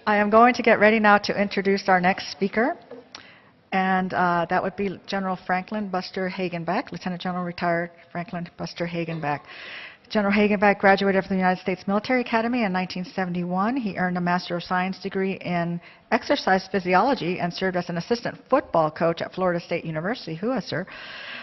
I am going to get ready now to introduce our next speaker, and that would be General Franklin Buster Hagenbeck, Lieutenant General retired Franklin Buster Hagenbeck. General Hagenbeck graduated from the United States Military Academy in 1971. He earned a Master of Science degree in exercise physiology and served as an assistant football coach at Florida State University, sir.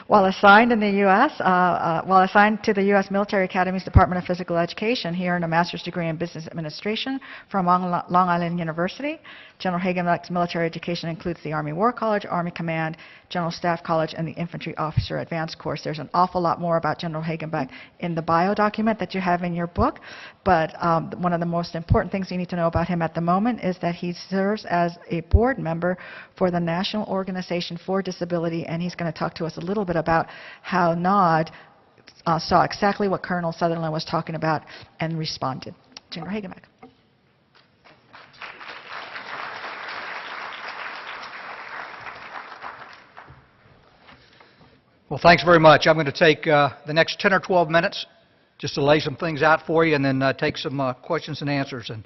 While assigned to the U.S. Military Academy's Department of Physical Education, he earned a master's degree in business administration from Long Island University. General Hagenbeck's military education includes the Army War College, Army Command, General Staff College, and the Infantry Officer Advanced Course. There's an awful lot more about General Hagenbeck in the bio document that you have in your book, but one of the most important things you need to know about him at the moment is that he serves as a board member for the National Organization for Disability, and he's going to talk to us a little bit about how NOD saw exactly what Colonel Sutherland was talking about and responded. General Hagenbeck. Well, thanks very much. I'm going to take the next 10 or 12 minutes just to lay some things out for you and then take some questions and answers. And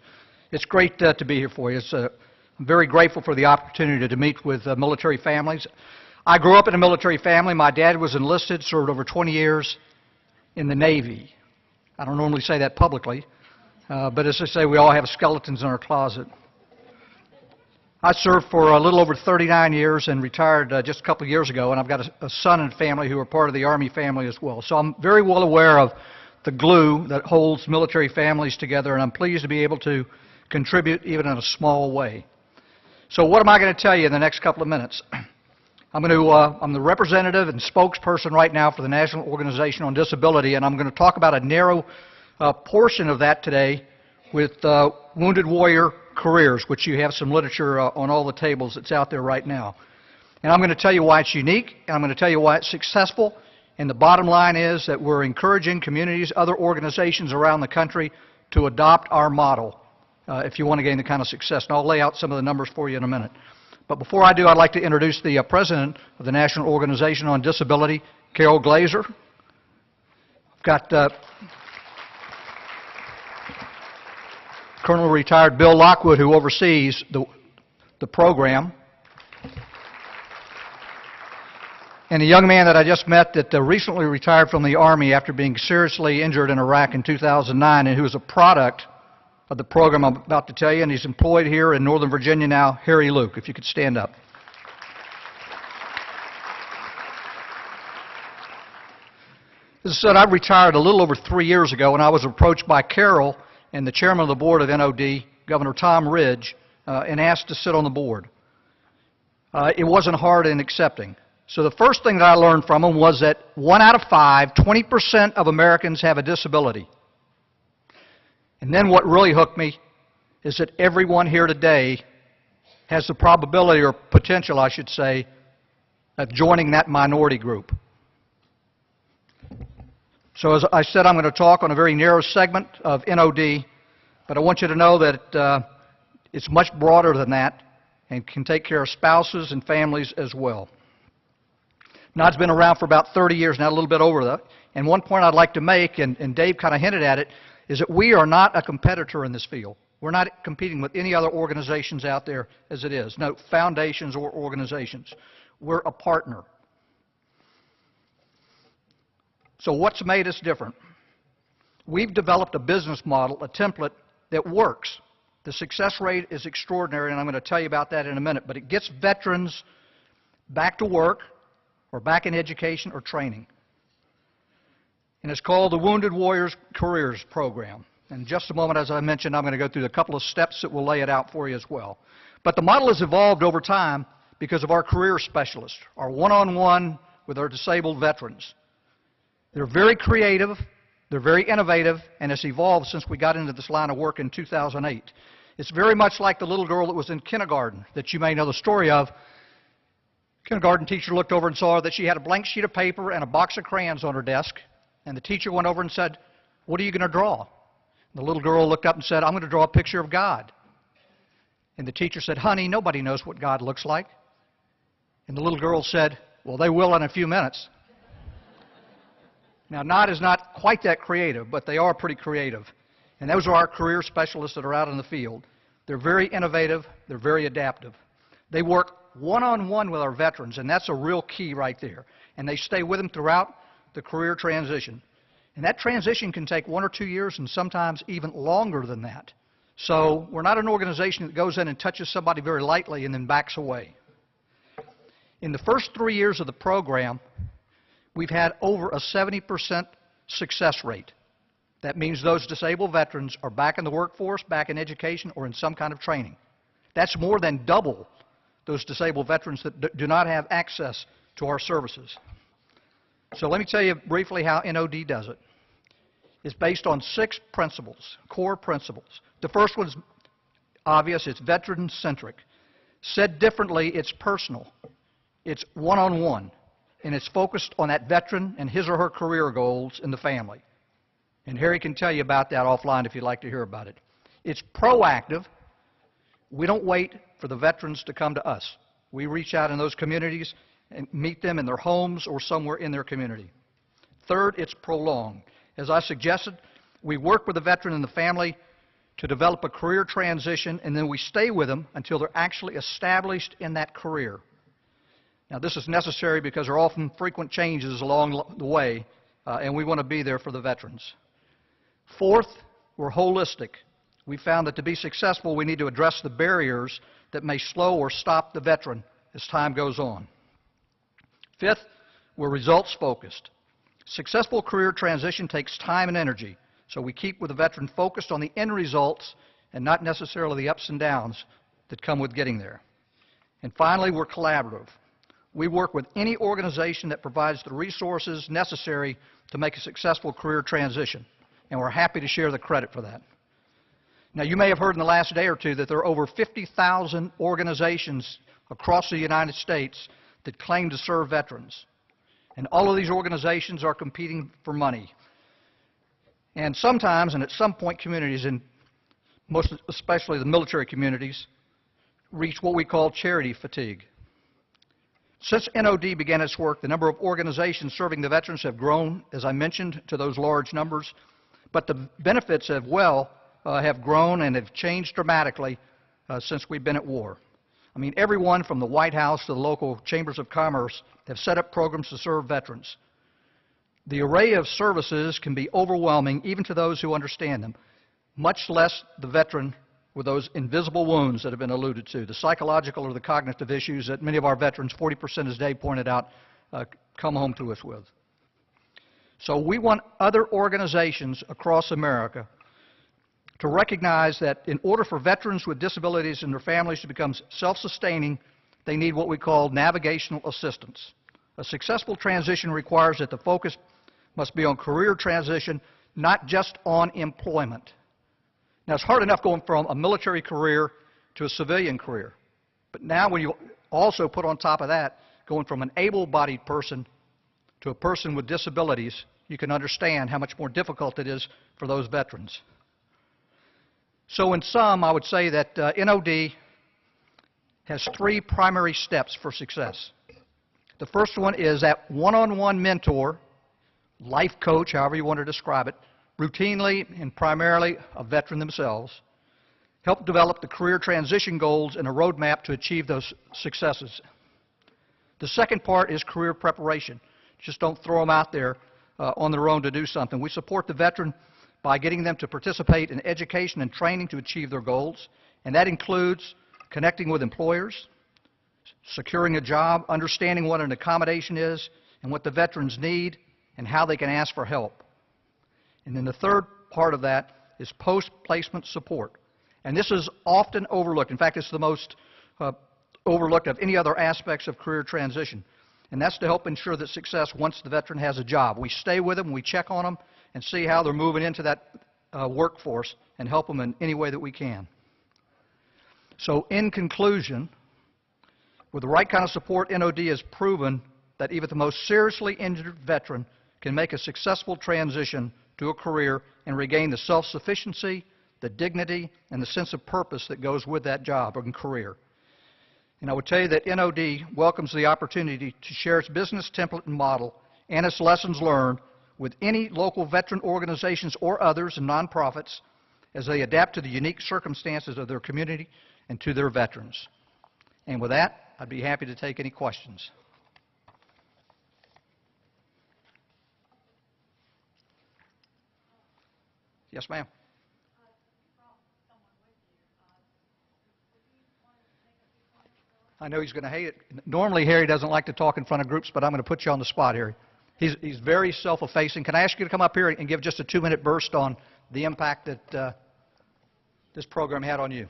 it's great to be here for you. I'm very grateful for the opportunity to meet with military families. I grew up in a military family. My dad was enlisted, served over 20 years in the Navy. I don't normally say that publicly, but as I say, we all have skeletons in our closet. I served for a little over 39 years and retired just a couple of years ago, and I've got a son and family who are part of the Army family as well. So I'm very well aware of the glue that holds military families together, and I'm pleased to be able to contribute even in a small way. So what am I going to tell you in the next couple of minutes? I'm the representative and spokesperson right now for the National Organization on Disability, and I'm going to talk about a narrow portion of that today with wounded warrior careers, which you have some literature on all the tables that's out there right now. And I'm going to tell you why it's unique, and I'm going to tell you why it's successful. And the bottom line is that we're encouraging communities, other organizations around the country to adopt our model if you want to gain the kind of success. And I'll lay out some of the numbers for you in a minute. But before I do, I'd like to introduce the president of the National Organization on Disability, Carol Glazer. I've got Colonel retired Bill Lockwood, who oversees the program, and a young man that I just met that recently retired from the Army after being seriously injured in Iraq in 2009, and who is a product of the program I'm about to tell you, and he's employed here in Northern Virginia now, Harry Luke, if you could stand up. As I said, I retired a little over 3 years ago, and I was approached by Carol and the chairman of the board of NOD, Governor Tom Ridge, and asked to sit on the board. It wasn't hard in accepting. So the first thing that I learned from him was that 1 out of 5, 20% of Americans have a disability. And then what really hooked me is that everyone here today has the probability, or potential, I should say, of joining that minority group. So as I said, I'm going to talk on a very narrow segment of NOD, but I want you to know that it's much broader than that and can take care of spouses and families as well. NOD's been around for about 30 years now, a little bit over that. And one point I'd like to make, and Dave kind of hinted at it, is that we are not a competitor in this field. We're not competing with any other organizations out there as it is, no foundations or organizations. We're a partner. So what's made us different? We've developed a business model, a template that works. The success rate is extraordinary, and I'm going to tell you about that in a minute, but it gets veterans back to work or back in education or training. And it's called the Wounded Warriors Careers Program. In just a moment, as I mentioned, I'm going to go through a couple of steps that will lay it out for you as well. But the model has evolved over time because of our career specialists, our one-on-one with our disabled veterans. They're very creative, they're very innovative, and it's evolved since we got into this line of work in 2008. It's very much like the little girl that was in kindergarten that you may know the story of. Kindergarten teacher looked over and saw that she had a blank sheet of paper and a box of crayons on her desk, and the teacher went over and said, "What are you going to draw?" The little girl looked up and said, "I'm going to draw a picture of God." And the teacher said, "Honey, nobody knows what God looks like." And the little girl said, "Well, they will in a few minutes." Now, NOD is not quite that creative, but they are pretty creative. And those are our career specialists that are out in the field. They're very innovative. They're very adaptive. They work one-on-one with our veterans, and that's a real key right there. And they stay with them throughout the career transition. And that transition can take 1 or 2 years and sometimes even longer than that. So we're not an organization that goes in and touches somebody very lightly and then backs away. In the first 3 years of the program, we've had over a 70% success rate. That means those disabled veterans are back in the workforce, back in education, or in some kind of training. That's more than double those disabled veterans that do not have access to our services. So let me tell you briefly how NOD does it. It's based on 6 principles, core principles. The first one is obvious. It's veteran-centric. Said differently, it's personal. It's one-on-one, and it's focused on that veteran and his or her career goals in the family. And Harry can tell you about that offline if you'd like to hear about it. It's proactive. We don't wait for the veterans to come to us. We reach out in those communities and meet them in their homes or somewhere in their community. Third, it's prolonged. As I suggested, we work with the veteran and the family to develop a career transition, and then we stay with them until they're actually established in that career. Now, this is necessary because there are often frequent changes along the way, and we want to be there for the veterans. Fourth, we're holistic. We found that to be successful, we need to address the barriers that may slow or stop the veteran as time goes on. Fifth, we're results-focused. Successful career transition takes time and energy, so we keep with the veteran focused on the end results and not necessarily the ups and downs that come with getting there. And finally, we're collaborative. We work with any organization that provides the resources necessary to make a successful career transition, and we're happy to share the credit for that. Now, you may have heard in the last day or two that there are over 50,000 organizations across the United States that claim to serve veterans. And all of these organizations are competing for money. And sometimes, and at some point, communities, and most especially the military communities, reach what we call charity fatigue. Since NOD began its work, the number of organizations serving the veterans have grown, as I mentioned, to those large numbers. But the benefits have grown and have changed dramatically since we've been at war. I mean, everyone from the White House to the local chambers of commerce have set up programs to serve veterans. The array of services can be overwhelming even to those who understand them, much less the veteran with those invisible wounds that have been alluded to, the psychological or the cognitive issues that many of our veterans, 40% as Dave pointed out, come home to us with. So we want other organizations across America to recognize that in order for veterans with disabilities and their families to become self-sustaining, they need what we call navigational assistance. A successful transition requires that the focus must be on career transition, not just on employment. Now, it's hard enough going from a military career to a civilian career. But now when you also put on top of that, going from an able-bodied person to a person with disabilities, you can understand how much more difficult it is for those veterans. So in sum, I would say that NOD has 3 primary steps for success. The first one is that one-on-one mentor, life coach, however you want to describe it, routinely and primarily a veteran themselves, help develop the career transition goals and a roadmap to achieve those successes. The second part is career preparation. Just don't throw them out there on their own to do something. We support the veteran by getting them to participate in education and training to achieve their goals, and that includes connecting with employers, securing a job, understanding what an accommodation is and what the veterans need and how they can ask for help. And then the third part of that is post-placement support. And this is often overlooked. In fact, it's the most overlooked of any other aspects of career transition. And that's to help ensure that success once the veteran has a job. We stay with them, we check on them, and see how they're moving into that workforce and help them in any way that we can. So in conclusion, with the right kind of support, NOD has proven that even the most seriously injured veteran can make a successful transition to a career and regain the self-sufficiency, the dignity, and the sense of purpose that goes with that job and career. And I would tell you that NOD welcomes the opportunity to share its business template and model and its lessons learned with any local veteran organizations or others and nonprofits, as they adapt to the unique circumstances of their community and to their veterans. And with that, I'd be happy to take any questions. Yes, ma'am. I know he's going to hate it. Normally, Harry doesn't like to talk in front of groups, but I'm going to put you on the spot, Harry. He's very self-effacing. Can I ask you to come up here and give just a 2-minute burst on the impact that this program had on you?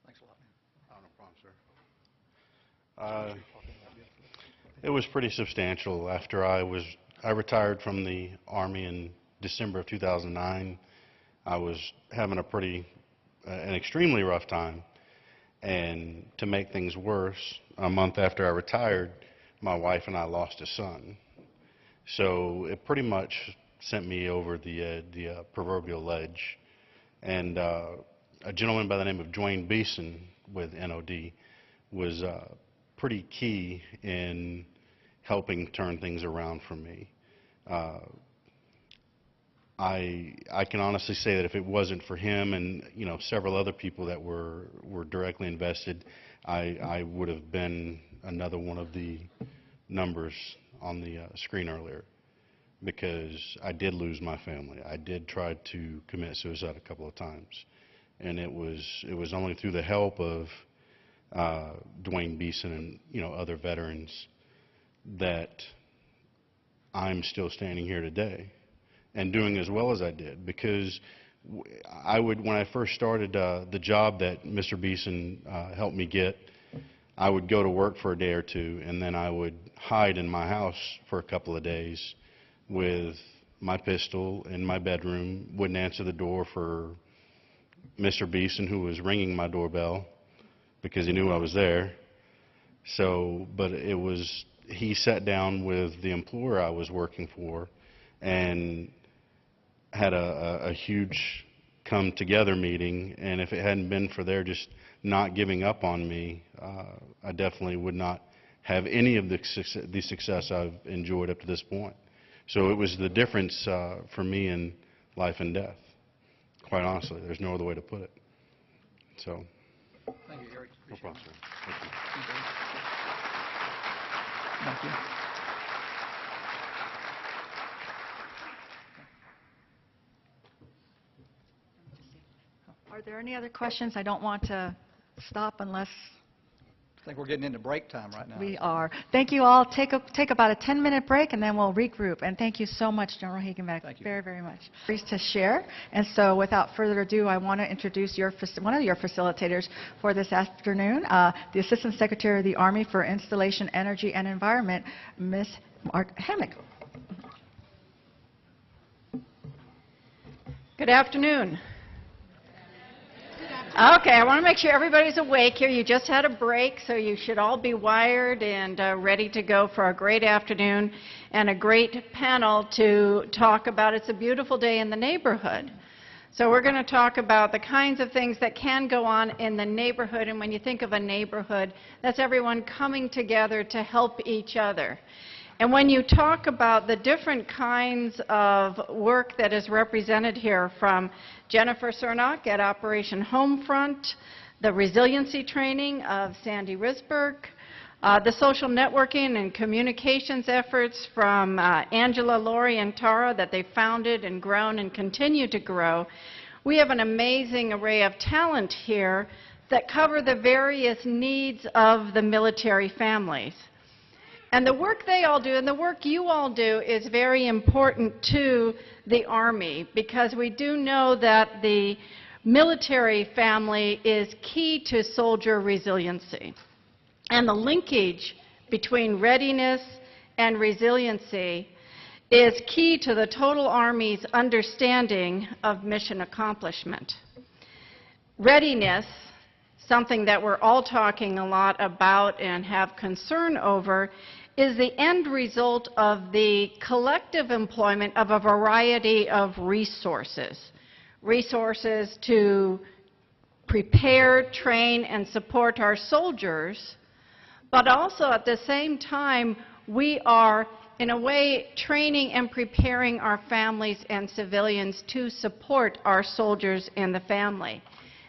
Thanks a lot, man. No problem, sir. It was pretty substantial. After I retired from the Army in December of 2009. I was having an extremely rough time. And to make things worse, a month after I retired, my wife and I lost a son. So it pretty much sent me over the proverbial ledge. And a gentleman by the name of Dwayne Beeson with NOD was pretty key in helping turn things around for me. I can honestly say that if it wasn't for him and several other people that were directly invested, I would have been another one of the numbers on the screen earlier, because I did lose my family. I did try to commit suicide a couple of times, and it was only through the help of Dwayne Beeson and other veterans that I'm still standing here today and doing as well as I did. Because when I first started the job that Mr. Beeson helped me get, I would go to work for a day or two, and then I would hide in my house for a couple of days with my pistol in my bedroom, wouldn't answer the door for Mr. Beeson, who was ringing my doorbell because he knew I was there. But he sat down with the employer I was working for and had a huge come-together meeting, and if it hadn't been for their just not giving up on me, I definitely would not have any of the success I've enjoyed up to this point. So it was the difference for me in life and death, quite honestly. There's no other way to put it. So. Thank you, Eric. No problem, sir. Thank you. Thank you. Are there any other questions? I don't want to stop unless I think we're getting into break time right now. we are. Thank you all. Take about a 10-minute break, and then we'll regroup. And thank you so much, General Hagenbeck. Thank you. Very, very much. Pleased to share. And so without further ado, I want to introduce one of your facilitators for this afternoon, the Assistant Secretary of the Army for Installation, Energy, and Environment, Ms. Mark Hammock. Good afternoon. Okay, I want to make sure everybody's awake here. You just had a break, so you should all be wired and ready to go for a great afternoon and a great panel to talk about It's a Beautiful Day in the Neighborhood. So we're going to talk about the kinds of things that can go on in the neighborhood, and when you think of a neighborhood, that's everyone coming together to help each other. And when you talk about the different kinds of work that is represented here, from Jennifer Cernock at Operation Homefront, the resiliency training of Sandy Risberg, the social networking and communications efforts from Angela, Lori, and Tara that they founded and grown and continue to grow, we have an amazing array of talent here that cover the various needs of the military families. And the work they all do and the work you all do is very important to the Army, because we do know that the military family is key to soldier resiliency. And the linkage between readiness and resiliency is key to the total Army's understanding of mission accomplishment. Readiness, something that we're all talking a lot about and have concern over, is the end result of the collective employment of a variety of resources. Resources to prepare, train, and support our soldiers, but also at the same time we are, in a way, training and preparing our families and civilians to support our soldiers and the family.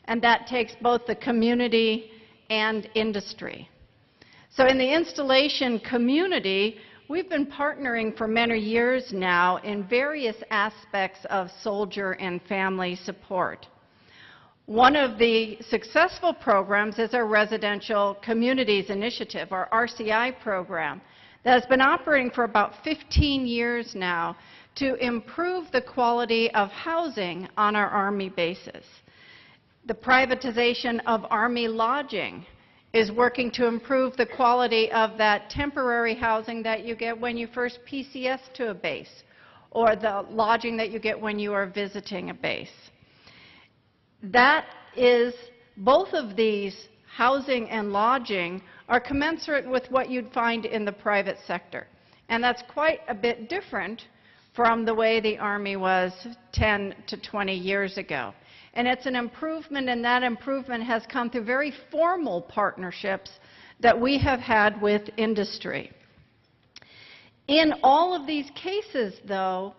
And that takes both the community and industry. So in the installation community, we've been partnering for many years now in various aspects of soldier and family support. One of the successful programs is our Residential Communities Initiative, our RCI program, that has been operating for about 15 years now to improve the quality of housing on our Army bases. The privatization of Army lodging is working to improve the quality of that temporary housing that you get when you first PCS to a base, or the lodging that you get when you are visiting a base. That is, both of these, housing and lodging, are commensurate with what you'd find in the private sector. And that's quite a bit different from the way the Army was 10 to 20 years ago. And it's an improvement, and that improvement has come through very formal partnerships that we have had with industry. In all of these cases, though,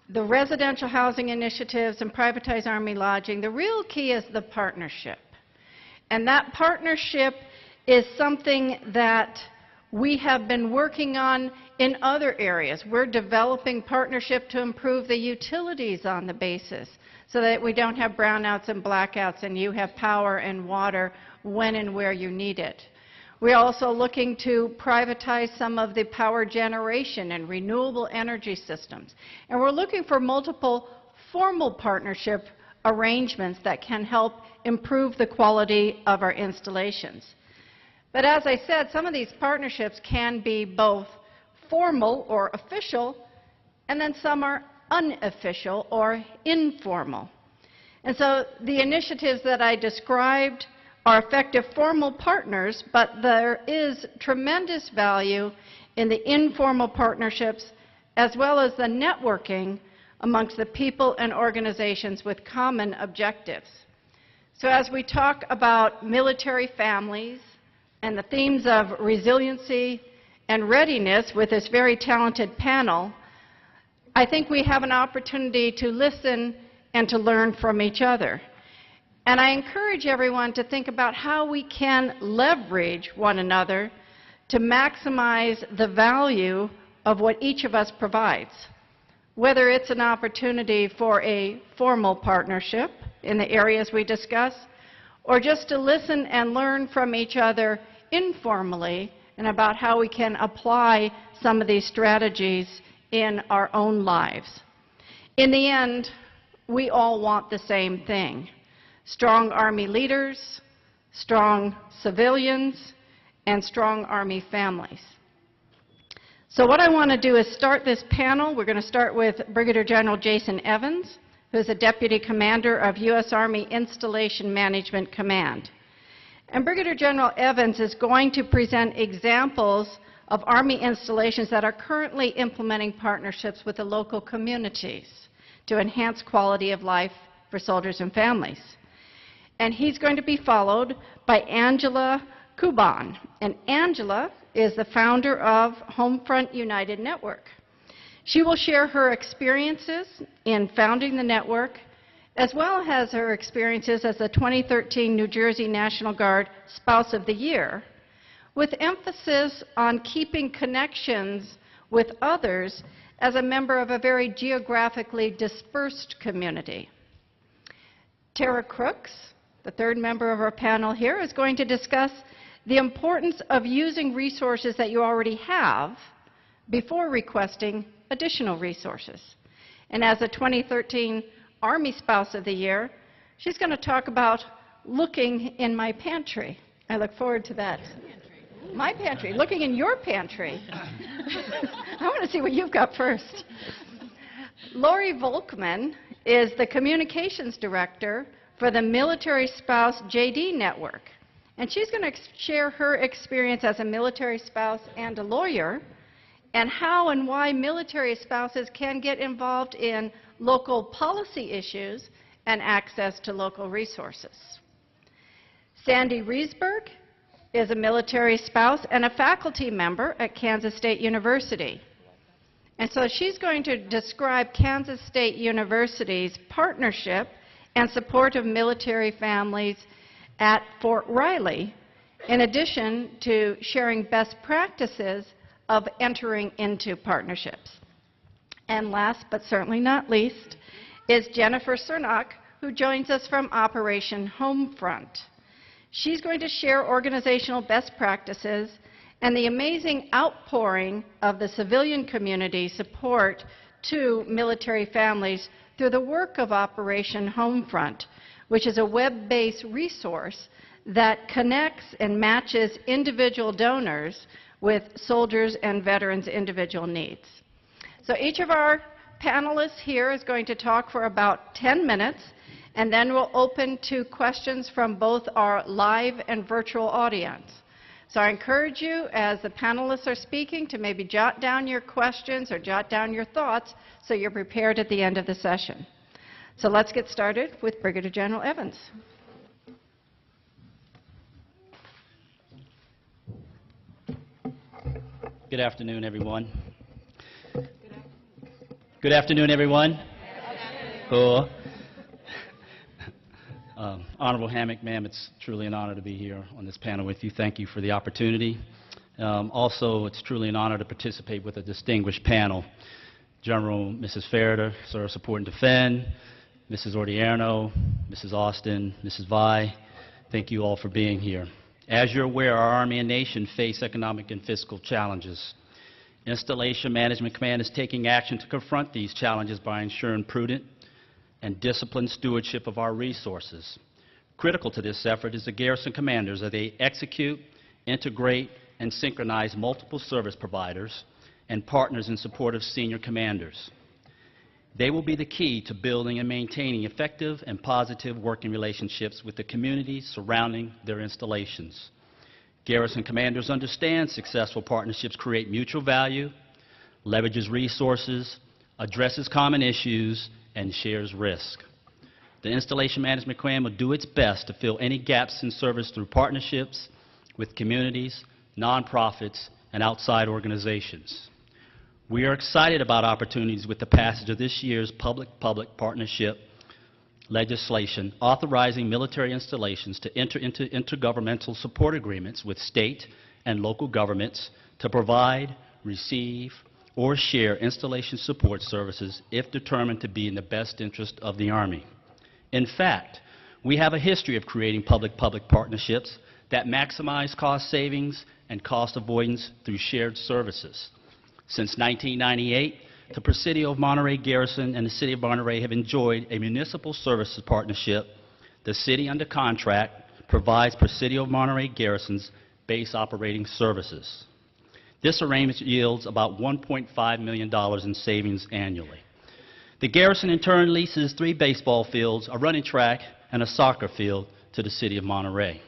the residential housing initiatives and privatized Army lodging, the real key is the partnership. And that partnership is something that we have been working on in other areas. We're developing partnership to improve the utilities on the bases so that we don't have brownouts and blackouts and you have power and water when and where you need it. We're also looking to privatize some of the power generation and renewable energy systems. And we're looking for multiple formal partnership arrangements that can help improve the quality of our installations. But as I said, some of these partnerships can be both formal or official, and then some are unofficial or informal. And so the initiatives that I described are effective formal partners, but there is tremendous value in the informal partnerships as well as the networking amongst the people and organizations with common objectives. So as we talk about military families and the themes of resiliency and readiness with this very talented panel, I think we have an opportunity to listen and to learn from each other. And I encourage everyone to think about how we can leverage one another to maximize the value of what each of us provides, whether it's an opportunity for a formal partnership in the areas we discuss, or just to listen and learn from each other informally and about how we can apply some of these strategies in our own lives. In the end, we all want the same thing: strong Army leaders, strong civilians, and strong Army families. So what I want to do is start this panel. We're going to start with Brigadier General Jason Evans, who is the Deputy Commander of U.S. Army Installation Management Command. And Brigadier General Evans is going to present examples of Army installations that are currently implementing partnerships with the local communities to enhance quality of life for soldiers and families. And he's going to be followed by Angela Kuban. And Angela is the founder of Homefront United Network. She will share her experiences in founding the network, as well as her experiences as the 2013 New Jersey National Guard Spouse of the Year, with emphasis on keeping connections with others as a member of a very geographically dispersed community. Tara Crooks, the third member of our panel here, is going to discuss the importance of using resources that you already have before requesting additional resources. And as a 2013 Army Spouse of the Year, she's going to talk about looking in my pantry. I look forward to that. My pantry, looking in your pantry. I want to see what you've got first. Lori Volkman is the Communications Director for the Military Spouse JD Network. And she's going to share her experience as a military spouse and a lawyer, and how and why military spouses can get involved in local policy issues and access to local resources. Sandy Riesberg is a military spouse and a faculty member at Kansas State University. And so she's going to describe Kansas State University's partnership and support of military families at Fort Riley, in addition to sharing best practices of entering into partnerships. And last but certainly not least is Jennifer Cernock, who joins us from Operation Homefront. She's going to share organizational best practices and the amazing outpouring of the civilian community support to military families through the work of Operation Homefront, which is a web-based resource that connects and matches individual donors with soldiers' and veterans' individual needs. So each of our panelists here is going to talk for about 10 minutes, and then we'll open to questions from both our live and virtual audience. So I encourage you, as the panelists are speaking, to maybe jot down your questions or jot down your thoughts so you're prepared at the end of the session. So let's get started with Brigadier General Evans. Good afternoon, everyone. Good afternoon, everyone. Cool. Honorable Hammock, ma'am, it's truly an honor to be here on this panel with you. Thank you for the opportunity. Also, it's truly an honor to participate with a distinguished panel. General Mrs. Ferreter, Sir, Support and Defend, Mrs. Odierno, Mrs. Austin, Mrs. Vi, thank you all for being here. As you're aware, our Army and nation face economic and fiscal challenges. Installation Management Command is taking action to confront these challenges by ensuring prudent and disciplined stewardship of our resources. Critical to this effort is the garrison commanders as they execute, integrate, and synchronize multiple service providers and partners in support of senior commanders. They will be the key to building and maintaining effective and positive working relationships with the communities surrounding their installations. Garrison commanders understand successful partnerships create mutual value, leverages resources, addresses common issues, and shares risk. The Installation Management Command will do its best to fill any gaps in service through partnerships with communities, nonprofits, and outside organizations. We are excited about opportunities with the passage of this year's public-public partnership legislation authorizing military installations to enter into intergovernmental support agreements with state and local governments to provide, receive, or share installation support services if determined to be in the best interest of the Army. In fact, we have a history of creating public-public partnerships that maximize cost savings and cost avoidance through shared services. Since 1998, the Presidio of Monterey Garrison and the City of Monterey have enjoyed a municipal services partnership. The city, under contract, provides Presidio of Monterey Garrison's base operating services. This arrangement yields about $1.5 million in savings annually. The garrison in turn leases 3 baseball fields, a running track, and a soccer field to the City of Monterey.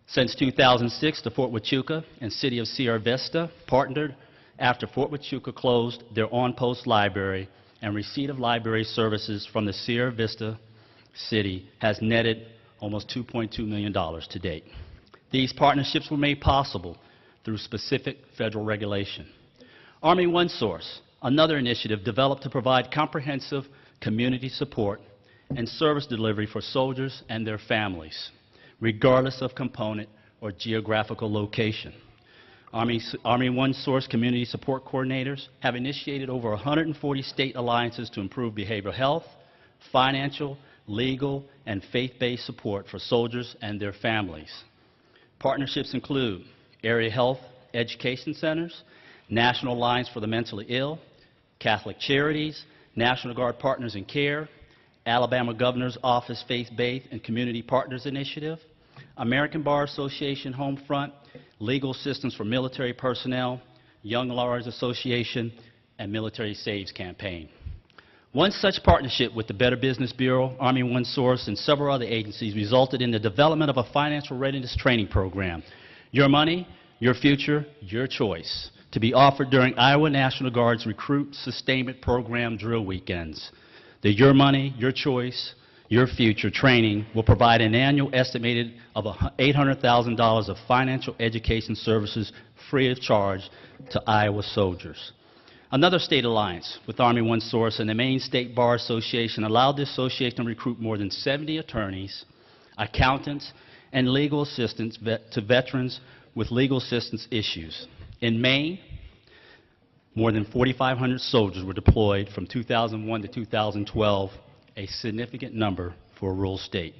Since 2006, the Fort Huachuca and City of Sierra Vista partnered after Fort Huachuca closed their on-post library, and receipt of library services from the Sierra Vista City has netted almost $2.2 million to date. These partnerships were made possible through specific federal regulation. Army OneSource, another initiative developed to provide comprehensive community support and service delivery for soldiers and their families, regardless of component or geographical location. Army OneSource community support coordinators have initiated over 140 state alliances to improve behavioral health, financial, legal, and faith-based support for soldiers and their families. Partnerships include area health education centers, National Alliance for the Mentally Ill, Catholic Charities, National Guard Partners in Care, Alabama Governor's Office Faith-Based and Community Partners Initiative, American Bar Association Homefront, Legal Systems for Military Personnel, Young Lawyers Association, and Military Saves Campaign. One such partnership with the Better Business Bureau, Army OneSource, and several other agencies resulted in the development of a financial readiness training program, Your Money, Your Future, Your Choice, to be offered during Iowa National Guard's Recruit Sustainment Program drill weekends. The Your Money, Your Choice, Your Future training will provide an annual estimated of $800,000 of financial education services free of charge to Iowa soldiers. Another state alliance with Army One Source and the Maine State Bar Association allowed the association to recruit more than 70 attorneys, accountants, and legal assistants to veterans with legal assistance issues. In Maine, more than 4,500 soldiers were deployed from 2001 to 2012, a significant number for a rural state.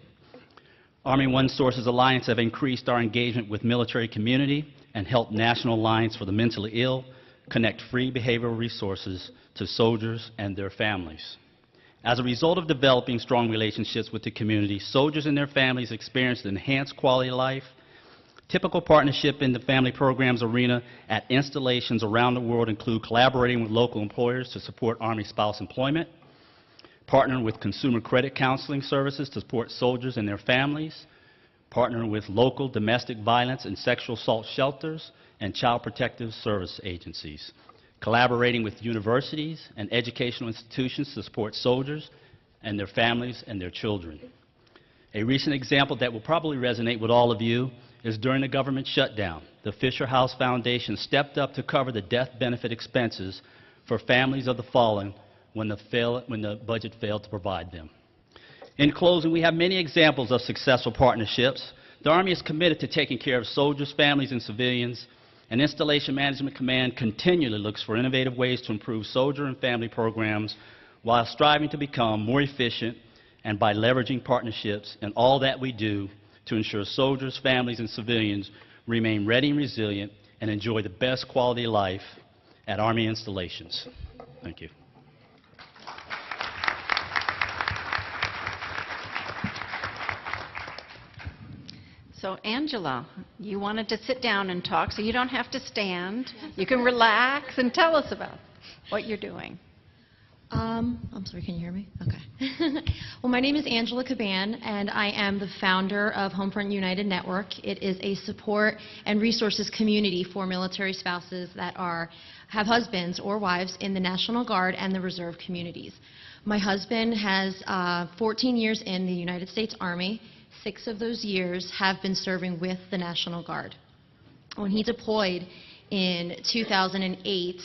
Army One Source's Alliance have increased our engagement with military community and helped National Alliance for the Mentally Ill connect free behavioral resources to soldiers and their families. As a result of developing strong relationships with the community, soldiers and their families experienced enhanced quality of life. Typical partnership in the family programs arena at installations around the world include collaborating with local employers to support Army spouse employment, partnering with consumer credit counseling services to support soldiers and their families, partnering with local domestic violence and sexual assault shelters and child protective service agencies, collaborating with universities and educational institutions to support soldiers and their families and their children. A recent example that will probably resonate with all of you is during the government shutdown. The Fisher House Foundation stepped up to cover the death benefit expenses for families of the fallen when the budget failed to provide them. In closing, we have many examples of successful partnerships. The Army is committed to taking care of soldiers, families, and civilians, and Installation Management Command continually looks for innovative ways to improve soldier and family programs while striving to become more efficient and by leveraging partnerships in all that we do to ensure soldiers, families, and civilians remain ready and resilient and enjoy the best quality of life at Army installations. Thank you. So, Angela, you wanted to sit down and talk, so you don't have to stand. You can relax and tell us about what you're doing. I'm sorry, can you hear me? Okay. Well, my name is Angela Caban, and I am the founder of Homefront United Network. It is a support and resources community for military spouses that have husbands or wives in the National Guard and the Reserve communities. My husband has 14 years in the United States Army. 6 of those years have been serving with the National Guard. When he deployed in 2008,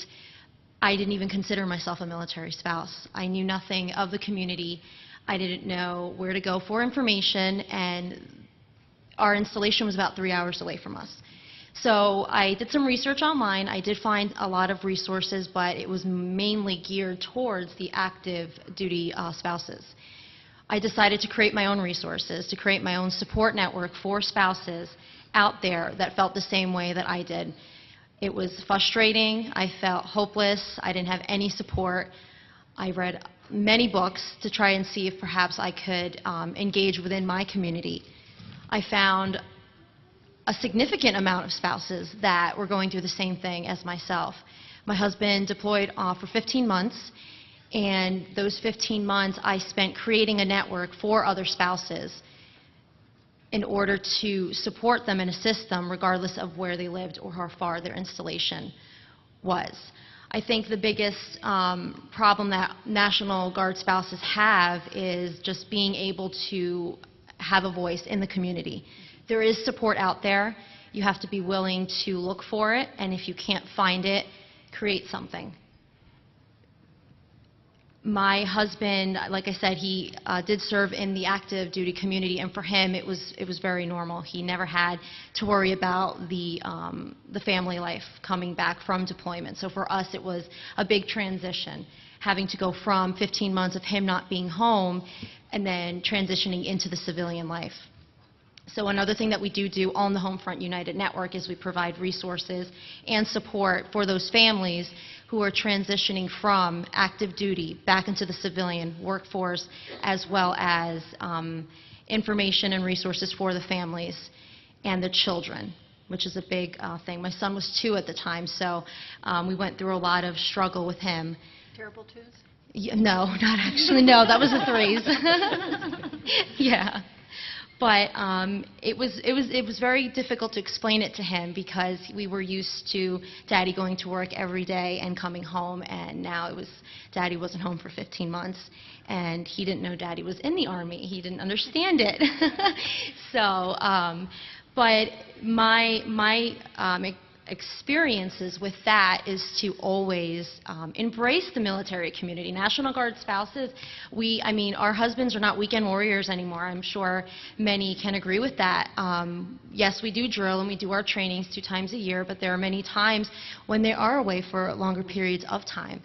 I didn't even consider myself a military spouse. I knew nothing of the community. I didn't know where to go for information, and our installation was about 3 hours away from us. So I did some research online. I did find a lot of resources, but it was mainly geared towards the active duty spouses. I decided to create my own resources, to create my own support network for spouses out there that felt the same way that I did. It was frustrating. I felt hopeless. I didn't have any support. I read many books to try and see if perhaps I could engage within my community. I found a significant amount of spouses that were going through the same thing as myself. My husband deployed for 15 months. And those 15 months I spent creating a network for other spouses in order to support them and assist them regardless of where they lived or how far their installation was. I think the biggest problem that National Guard spouses have is just being able to have a voice in the community. There is support out there. You have to be willing to look for it, and if you can't find it, create something. My husband, like I said, he did serve in the active duty community, and for him it was very normal. He never had to worry about the family life coming back from deployment. So for us it was a big transition, having to go from 15 months of him not being home and then transitioning into the civilian life. So another thing that we do on the Homefront United Network is we provide resources and support for those families who are transitioning from active duty back into the civilian workforce, as well as information and resources for the families and the children, which is a big thing. My son was 2 at the time, so we went through a lot of struggle with him. Terrible 2s? Yeah, no, not actually. No, that was the 3s. Yeah. But it was very difficult to explain it to him because we were used to Daddy going to work every day and coming home, and now it was Daddy wasn't home for 15 months, and he didn't know Daddy was in the Army. He didn't understand it. So, but my experiences with that is to always embrace the military community. National Guard spouses, I mean, our husbands are not weekend warriors anymore. I'm sure many can agree with that. Yes, we do drill and we do our trainings 2 times a year, but there are many times when they are away for longer periods of time.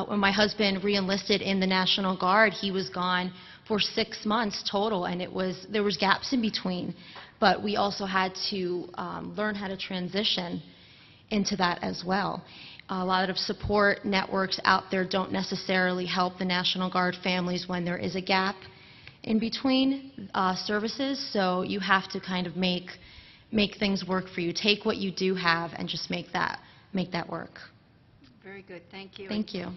When my husband re-enlisted in the National Guard, he was gone for 6 months total, and there was gaps in between. But we also had to learn how to transition into that as well. A lot of support networks out there don't necessarily help the National Guard families when there is a gap in between services, so you have to kind of make things work for you. Take what you do have and just make that work. Very good. Thank you. Thank you.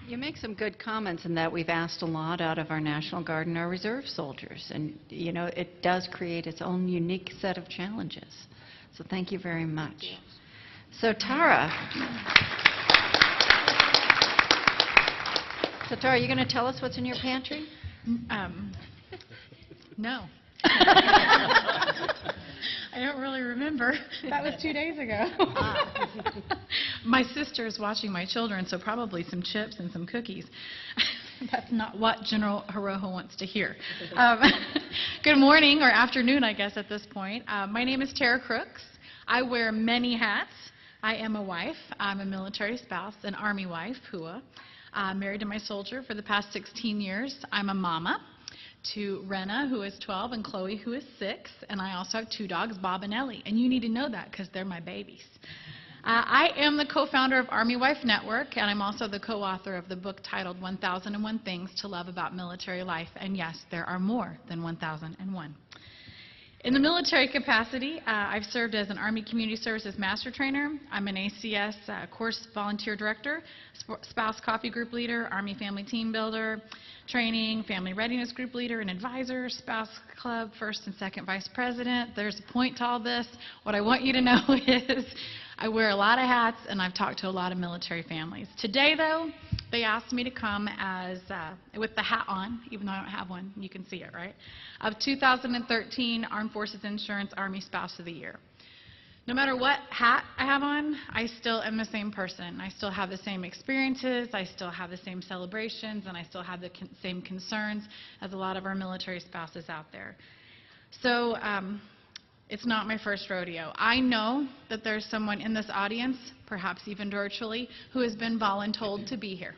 You make some good comments in that we've asked a lot out of our National Guard and our reserve soldiers, and you know, it does create its own unique set of challenges. So thank you very much. So Tara, you going to tell us what's in your pantry? No. I don't really remember. That was 2 days ago. My sister is watching my children, so probably some chips and some cookies. That's not what General Hiroho wants to hear. Good morning, or afternoon, I guess, at this point. My name is Tara Crooks. I wear many hats. I am a wife. I'm a military spouse, an Army wife, HUA. Married to my soldier for the past 16 years. I'm a mama to Renna, who is 12, and Chloe, who is 6. And I also have 2 dogs, Bob and Ellie. And you need to know that because they're my babies. I am the co-founder of Army Wife Network, and I'm also the co-author of the book titled 1001 Things to Love About Military Life. And yes, there are more than 1001. In the military capacity, I've served as an Army Community Services Master Trainer. I'm an ACS course volunteer director, spouse coffee group leader, Army Family Team Builder, training, family readiness group leader and advisor, spouse club first and second vice president. There's a point to all this. What I want you to know is I wear a lot of hats, and I've talked to a lot of military families. Today, though, they asked me to come as with the hat on, even though I don't have one. You can see it, right? Of 2013 Armed Forces Insurance Army Spouse of the Year. No matter what hat I have on, I still am the same person. I still have the same experiences, I still have the same celebrations, and I still have the same concerns as a lot of our military spouses out there. So it's not my first rodeo. I know that there's someone in this audience, perhaps even virtually, who has been voluntold to be here.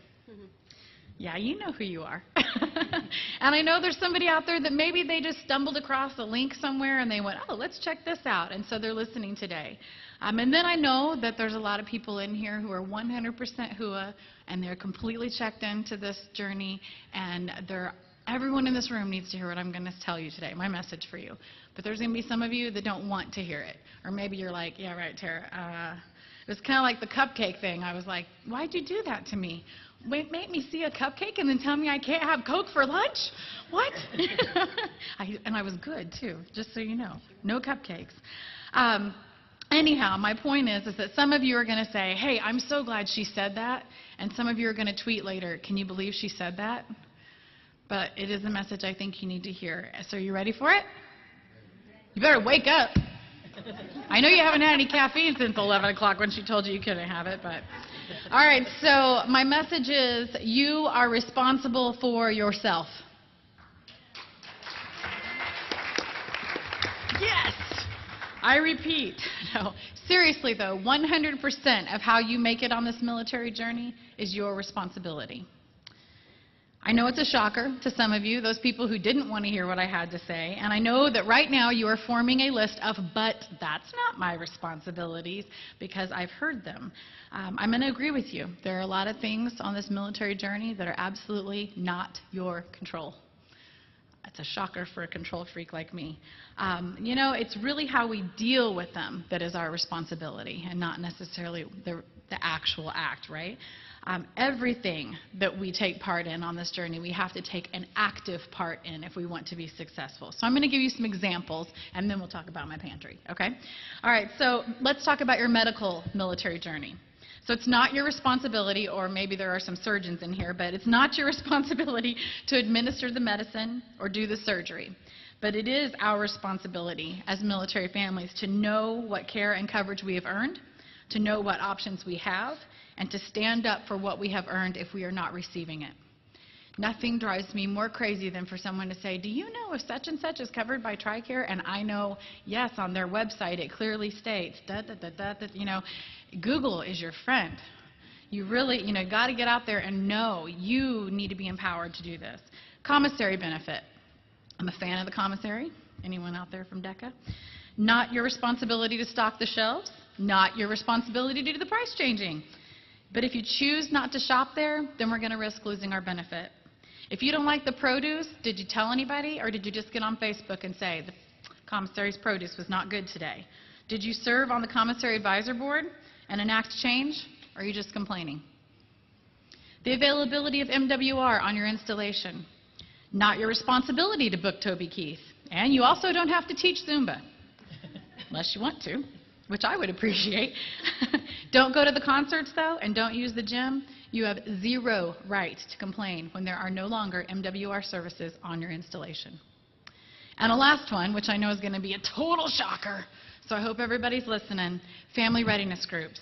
Yeah, you know who you are. And I know there's somebody out there that maybe they just stumbled across a link somewhere and they went, oh, let's check this out. And so they're listening today. And then I know that there's a lot of people in here who are 100% HUA, and they're completely checked into this journey, and everyone in this room needs to hear what I'm going to tell you today, my message for you. But there's going to be some of you that don't want to hear it. Or maybe you're like, yeah, right, Tara. It was kind of like the cupcake thing. I was like, why'd you do that to me? Make me see a cupcake and then tell me I can't have Coke for lunch? What? And I was good, too, just so you know. No cupcakes. Anyhow, my point is that some of you are going to say, hey, I'm so glad she said that. And some of you are going to tweet later, can you believe she said that? But it is a message I think you need to hear. So are you ready for it? You better wake up. I know you haven't had any caffeine since 11 o'clock when she told you you couldn't have it, but... All right, so my message is you are responsible for yourself. Yes! I repeat. No, seriously, though, 100% of how you make it on this military journey is your responsibility. I know it's a shocker to some of you, those people who didn't want to hear what I had to say, and I know that right now you are forming a list of, but that's not my responsibilities, because I've heard them. I'm going to agree with you. There are a lot of things on this military journey that are absolutely not your control. It's a shocker for a control freak like me. You know, it's really how we deal with them that is our responsibility, and not necessarily the actual act, right? Everything that we take part in on this journey, we have to take an active part in if we want to be successful. So I'm going to give you some examples, and then we'll talk about my pantry, okay? All right, so let's talk about your medical military journey. So it's not your responsibility, or maybe there are some surgeons in here, but it's not your responsibility to administer the medicine or do the surgery. But it is our responsibility as military families to know what care and coverage we have earned, to know what options we have, and to stand up for what we have earned if we are not receiving it. Nothing drives me more crazy than for someone to say, do you know if such and such is covered by TRICARE? And I know, yes, on their website it clearly states, Google is your friend. You really, got to get out there and know you need to be empowered to do this. Commissary benefit. I'm a fan of the commissary. Anyone out there from DECA? Not your responsibility to stock the shelves. Not your responsibility to do the price changing. But if you choose not to shop there, then we're going to risk losing our benefit. If you don't like the produce, did you tell anybody, or did you just get on Facebook and say, the commissary's produce was not good today? Did you serve on the commissary advisor board and enact change, or are you just complaining? The availability of MWR on your installation. Not your responsibility to book Toby Keith. And you also don't have to teach Zumba, unless you want to, which I would appreciate. Don't go to the concerts, though, and don't use the gym. You have zero right to complain when there are no longer MWR services on your installation. And a last one, which I know is going to be a total shocker, so I hope everybody's listening, family readiness groups.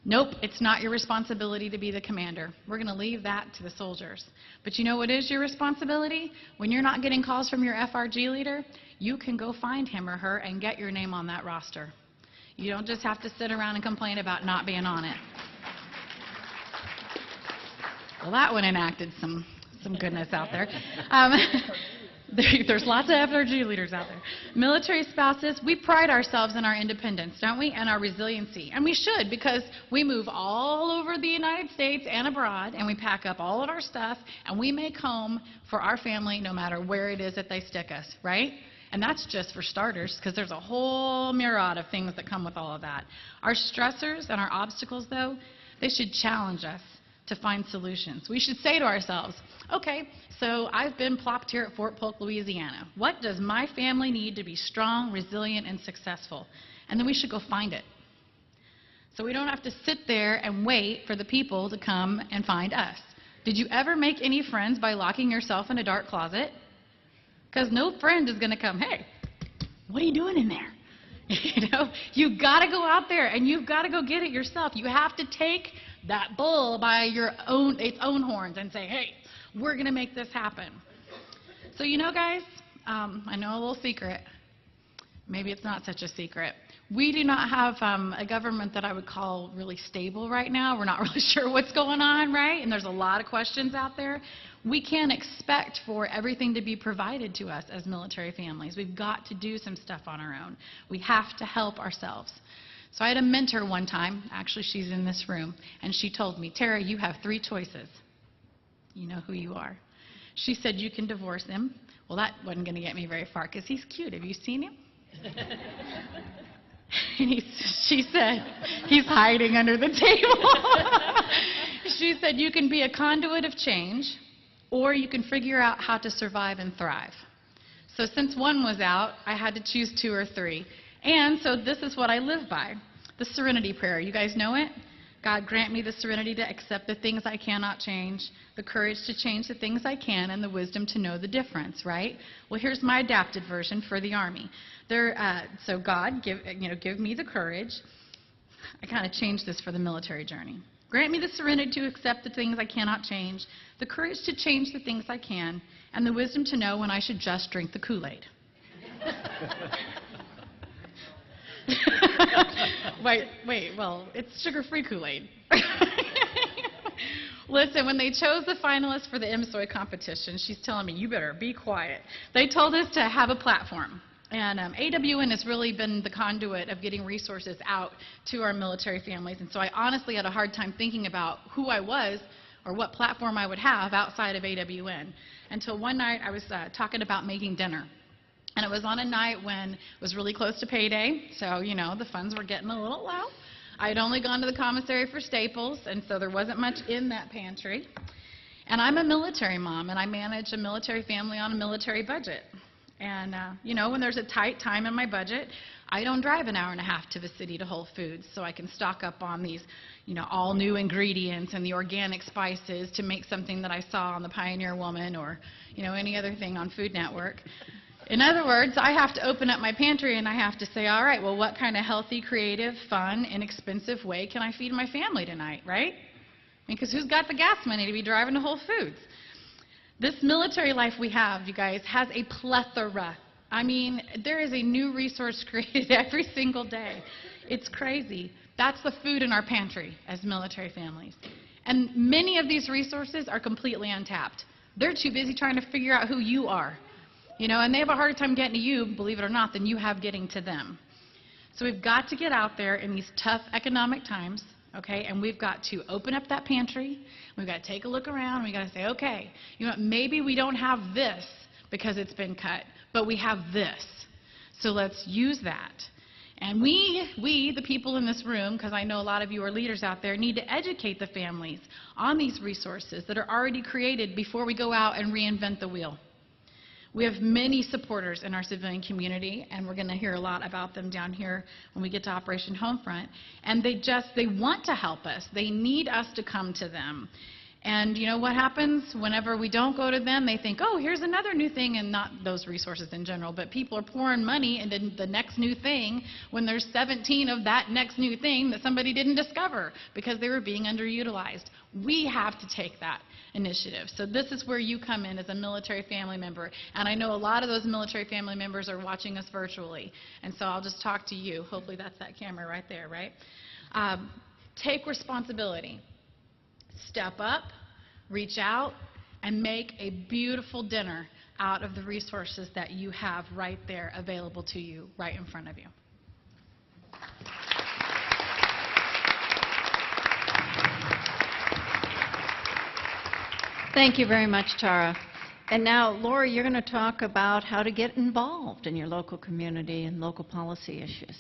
Nope, it's not your responsibility to be the commander. We're going to leave that to the soldiers. But you know what is your responsibility? When you're not getting calls from your FRG leader, you can go find him or her and get your name on that roster. You don't just have to sit around and complain about not being on it. Well, that one enacted some goodness out there. There's lots of FRG leaders out there. Military spouses, we pride ourselves in our independence, don't we, and our resiliency. And we should, because we move all over the United States and abroad, and we pack up all of our stuff, and we make home for our family no matter where it is that they stick us, right? And that's just for starters, because there's a whole myriad of things that come with all of that. Our stressors and our obstacles, though, they should challenge us to find solutions. We should say to ourselves, okay, so I've been plopped here at Fort Polk, Louisiana. What does my family need to be strong, resilient, and successful? And then we should go find it. So we don't have to sit there and wait for the people to come and find us. Did you ever make any friends by locking yourself in a dark closet? Because no friend is going to come, hey, what are you doing in there? You've got to go out there and you've got to go get it yourself. You have to take that bull by its own horns and say, hey, we're going to make this happen. So guys, I know a little secret. Maybe it's not such a secret. We do not have a government that I would call really stable right now. We're not really sure what's going on, right? And there's a lot of questions out there. We can't expect for everything to be provided to us as military families. We've got to do some stuff on our own. We have to help ourselves. So I had a mentor one time, actually she's in this room, and she told me, Tara, you have 3 choices. You know who you are. She said, you can divorce him. Well, that wasn't going to get me very far because he's cute. Have you seen him? And she said, he's hiding under the table. She said, you can be a conduit of change, or you can figure out how to survive and thrive. So since one was out, I had to choose 2 or 3. And so this is what I live by, the serenity prayer. You guys know it? God, grant me the serenity to accept the things I cannot change, the courage to change the things I can, and the wisdom to know the difference, right? Well, here's my adapted version for the Army. So God, give me the courage. I kind of changed this for the military journey. Grant me the serenity to accept the things I cannot change, the courage to change the things I can, and the wisdom to know when I should just drink the Kool-Aid. Well, it's sugar-free Kool-Aid. Listen, when they chose the finalists for the MSOI competition, she's telling me, you better be quiet. They told us to have a platform. And AWN has really been the conduit of getting resources out to our military families. And so I honestly had a hard time thinking about who I was or what platform I would have outside of AWN. Until one night I was talking about making dinner. And it was on a night when it was really close to payday, so, the funds were getting a little low. I'd only gone to the commissary for staples, and so there wasn't much in that pantry. And I'm a military mom, and I manage a military family on a military budget. And, you know, when there's a tight time in my budget, I don't drive an hour and a half to the city to Whole Foods, so I can stock up on these, you know, all new ingredients and the organic spices to make something that I saw on the Pioneer Woman or, you know, any other thing on Food Network. In other words, I have to open up my pantry and I have to say, all right, well, what kind of healthy, creative, fun, inexpensive way can I feed my family tonight, right? Because who's got the gas money to be driving to Whole Foods? This military life we have, you guys, has a plethora. I mean, there is a new resource created every single day. It's crazy. That's the food in our pantry as military families. And many of these resources are completely untapped. They're too busy trying to figure out who you are. You know, and they have a harder time getting to you, believe it or not, than you have getting to them. So we've got to get out there in these tough economic times, okay, and we've got to open up that pantry. We've got to take a look around. And we've got to say, okay, you know what, maybe we don't have this because it's been cut, but we have this. So let's use that. And we, the people in this room, because I know a lot of you are leaders out there, need to educate the families on these resources that are already created before we go out and reinvent the wheel. We have many supporters in our civilian community, and we're going to hear a lot about them down here when we get to Operation Homefront. And they want to help us. They need us to come to them. And you know what happens whenever we don't go to them? They think, oh, here's another new thing, and not those resources in general, but people are pouring money into the next new thing when there's 17 of that next new thing that somebody didn't discover because they were being underutilized. We have to take that initiative. So this is where you come in as a military family member. And I know a lot of those military family members are watching us virtually. And so I'll just talk to you. Hopefully that's that camera right there, right? Take responsibility. Step up, reach out, and make a beautiful dinner out of the resources that you have right there available to you, right in front of you. Thank you very much, Tara. And now, Laura, you're going to talk about how to get involved in your local community and local policy issues.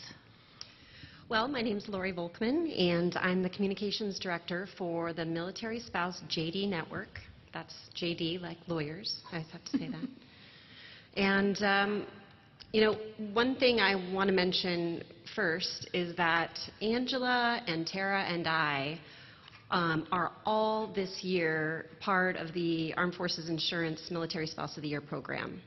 Well, my name is Lori Volkman, and I'm the Communications Director for the Military Spouse JD Network. That's JD, like lawyers. I always have to say that. And, you know, one thing I want to mention first is that Angela and Tara and I are all this year part of the Armed Forces Insurance Military Spouse of the Year program.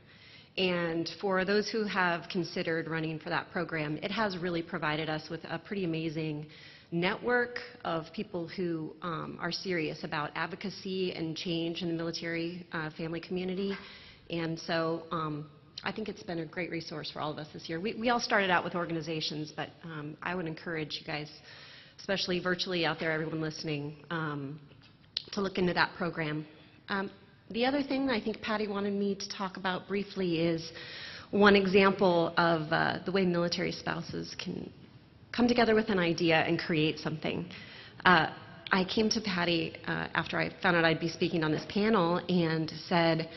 And for those who have considered running for that program, it has really provided us with a pretty amazing network of people who are serious about advocacy and change in the military family community. And so I think it's been a great resource for all of us this year. We all started out with organizations, but I would encourage you guys, especially virtually out there, everyone listening, to look into that program. The other thing I think Patty wanted me to talk about briefly is one example of the way military spouses can come together with an idea and create something. I came to Patty after I found out I'd be speaking on this panel and said,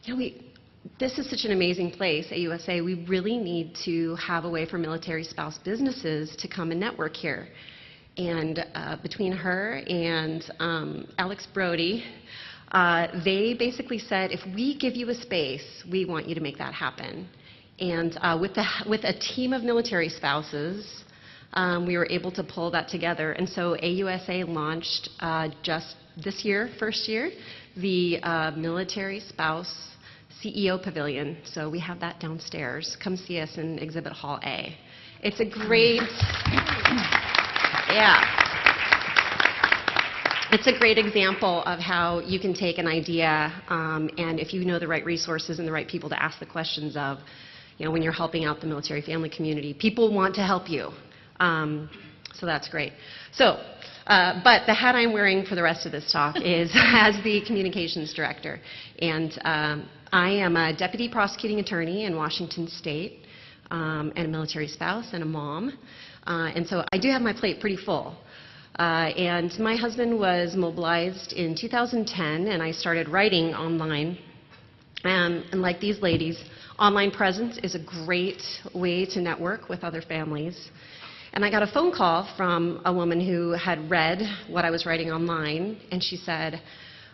you know, this is such an amazing place, AUSA. We really need to have a way for military spouse businesses to come and network here. And between her and Alex Brody, they basically said, if we give you a space, we want you to make that happen. And with a team of military spouses, we were able to pull that together. And so AUSA launched just this year, first year, the Military Spouse CEO Pavilion. So we have that downstairs. Come see us in Exhibit Hall A. It's a great, yeah. It's a great example of how you can take an idea, and if you know the right resources and the right people to ask the questions of, you know, when you're helping out the military family community, people want to help you. So that's great. So, but the hat I'm wearing for the rest of this talk is as the communications director. And I am a deputy prosecuting attorney in Washington State, and a military spouse and a mom. And so I do have my plate pretty full. And my husband was mobilized in 2010, and I started writing online. And like these ladies, online presence is a great way to network with other families. And I got a phone call from a woman who had read what I was writing online, and she said,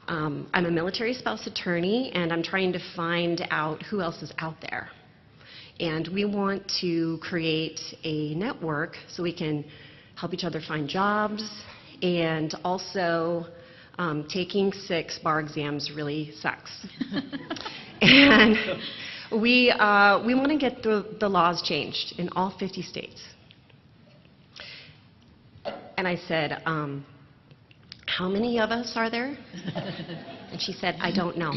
I'm a military spouse attorney, and I'm trying to find out who else is out there. And we want to create a network so we can help each other find jobs, and also taking 6 bar exams really sucks. And we want to get the laws changed in all 50 states. And I said, how many of us are there? And she said, I don't know.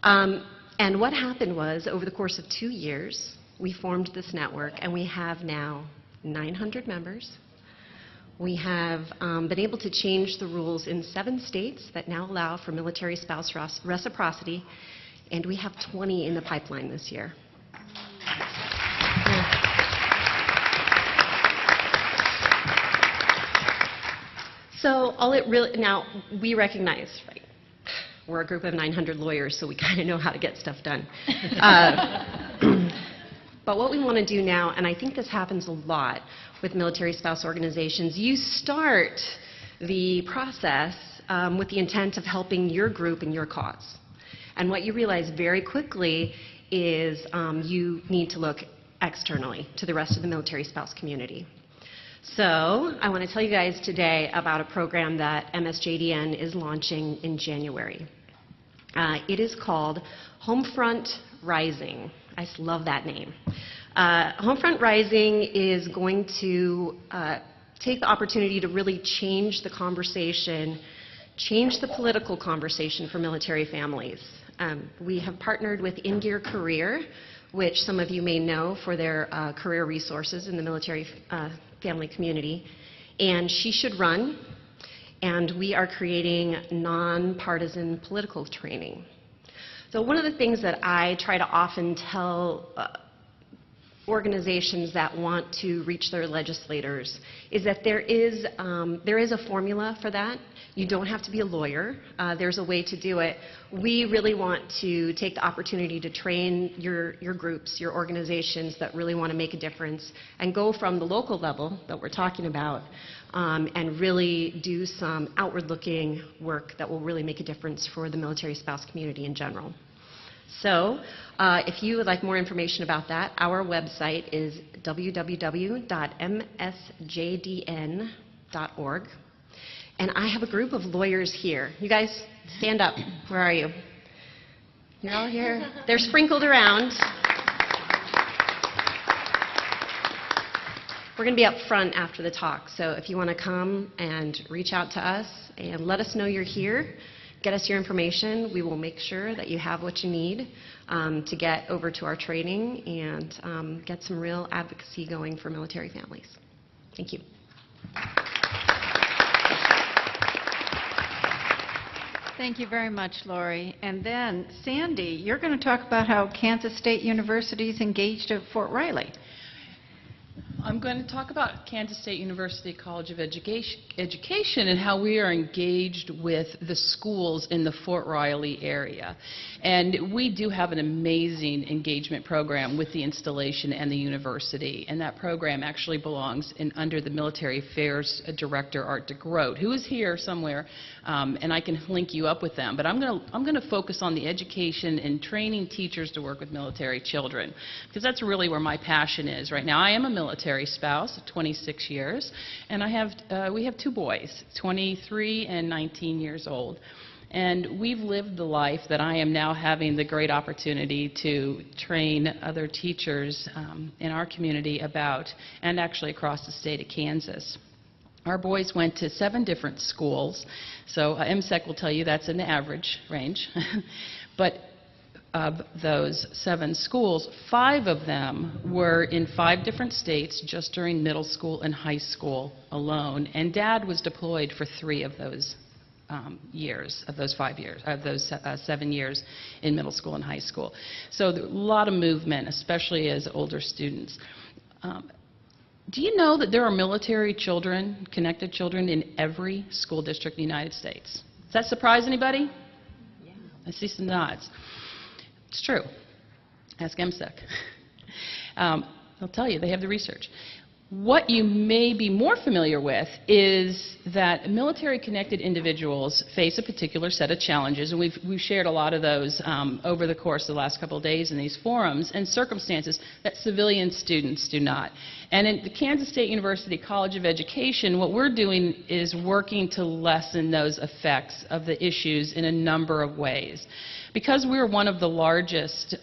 And what happened was, over the course of 2 years, we formed this network, and we have now 900 members. We have been able to change the rules in 7 states that now allow for military spouse reciprocity, and we have 20 in the pipeline this year. So now we recognize, right, we're a group of 900 lawyers, so we kind of know how to get stuff done. But what we want to do now, and I think this happens a lot with military spouse organizations, you start the process with the intent of helping your group and your cause. And what you realize very quickly is you need to look externally to the rest of the military spouse community. So I want to tell you guys today about a program that MSJDN is launching in January. It is called Homefront Rising. I just love that name. Homefront Rising is going to take the opportunity to really change the conversation, change the political conversation for military families. We have partnered with In Gear Career, which some of you may know for their career resources in the military family community, and She Should Run, and we are creating nonpartisan political training. So one of the things that I try to often tell organizations that want to reach their legislators is that there is a formula for that. You don't have to be a lawyer. There's a way to do it. We really want to take the opportunity to train your groups, your organizations that really want to make a difference, and go from the local level that we're talking about and really do some outward-looking work that will really make a difference for the military spouse community in general. So if you would like more information about that, our website is www.msjdn.org. And I have a group of lawyers here. You guys, stand up. Where are you? You're all here? They're sprinkled around. We're going to be up front after the talk, so if you want to come and reach out to us and let us know you're here, get us your information. We will make sure that you have what you need to get over to our training and get some real advocacy going for military families. Thank you. Thank you very much, Lori. And then, Sandy, you're going to talk about how Kansas State University is engaged at Fort Riley. I'm going to talk about Kansas State University College of Education and how we are engaged with the schools in the Fort Riley area. And we do have an amazing engagement program with the installation and the university. And that program actually belongs under the Military Affairs Director, Art DeGroat, who is here somewhere, and I can link you up with them. But I'm going to focus on the education and training teachers to work with military children, because that's really where my passion is right now. I am a military spouse of 26 years, and we have 2 boys, 23 and 19 years old. And we've lived the life that I am now having the great opportunity to train other teachers in our community about, and actually across the state of Kansas. Our boys went to 7 different schools, so MSEC will tell you that's in the average range. But of those 7 schools, 5 of them were in 5 different states just during middle school and high school alone. And Dad was deployed for 3 of those years, of those 5 years, of those 7 years in middle school and high school. So a lot of movement, especially as older students. Do you know that there are military children, connected children, in every school district in the United States? Does that surprise anybody? Yeah. I see some nods. It's true. Ask MSEC. They'll tell you, they have the research. What you may be more familiar with is that military-connected individuals face a particular set of challenges, and we've shared a lot of those over the course of the last couple of days in these forums, and circumstances that civilian students do not. And at the Kansas State University College of Education, what we're doing is working to lessen those effects of the issues in a number of ways. Because we're one of the largest,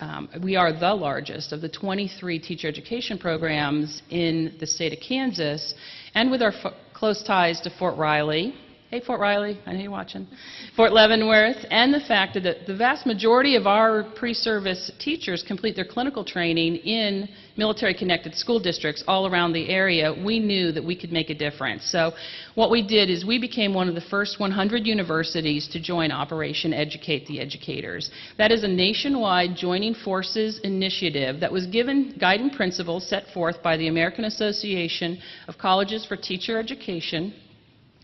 we are the largest of the 23 teacher education programs in the state of Kansas, and with our close ties to Fort Riley. Hey, Fort Riley, I know you're watching. Fort Leavenworth, and the fact that the vast majority of our pre-service teachers complete their clinical training in military-connected school districts all around the area, we knew that we could make a difference. So what we did is we became one of the first 100 universities to join Operation Educate the Educators. That is a nationwide joining forces initiative that was given guiding principles set forth by the American Association of Colleges for Teacher Education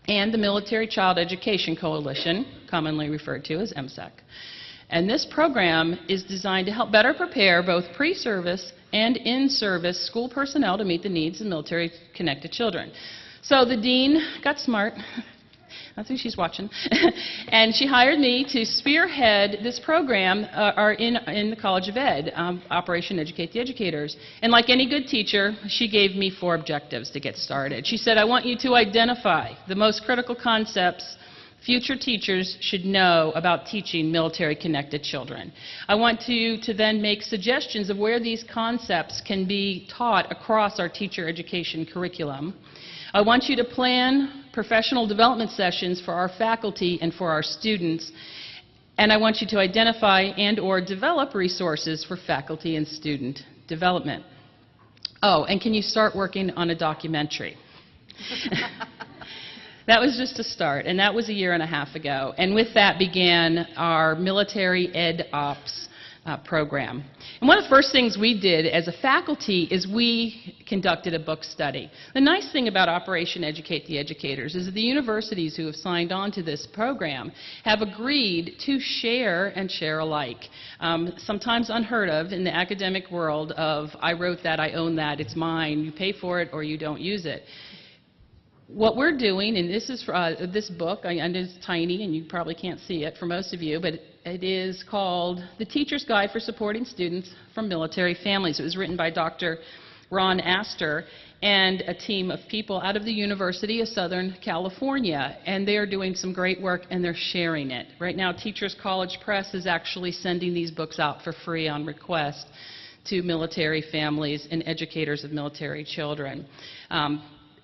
and the Military Child Education Coalition, commonly referred to as MSEC. And this program is designed to help better prepare both pre-service and in-service school personnel to meet the needs of military-connected children. So the dean got smart. I think she's watching. And she hired me to spearhead this program in the College of Ed, Operation Educate the Educators. And like any good teacher, she gave me 4 objectives to get started. She said, I want you to identify the most critical concepts future teachers should know about teaching military-connected children. I want you to then make suggestions of where these concepts can be taught across our teacher education curriculum. I want you to plan professional development sessions for our faculty and for our students, and I want you to identify and/or develop resources for faculty and student development. Oh, and can you start working on a documentary? That was just a start, and that was a year and a half ago. And with that began our Military Ed Ops program. And one of the first things we did as a faculty is we conducted a book study. The nice thing about Operation Educate the Educators is that the universities who have signed on to this program have agreed to share and share alike. Sometimes unheard of in the academic world of, I wrote that, I own that, it's mine, you pay for it or you don't use it. What we're doing, and this is this book, I know it's tiny and you probably can't see it for most of you, but it is called The Teacher's Guide for Supporting Students from Military Families. It was written by Dr. Ron Astor and a team of people out of the University of Southern California, and they are doing some great work and they're sharing it. Right now, Teachers College Press is actually sending these books out for free on request to military families and educators of military children.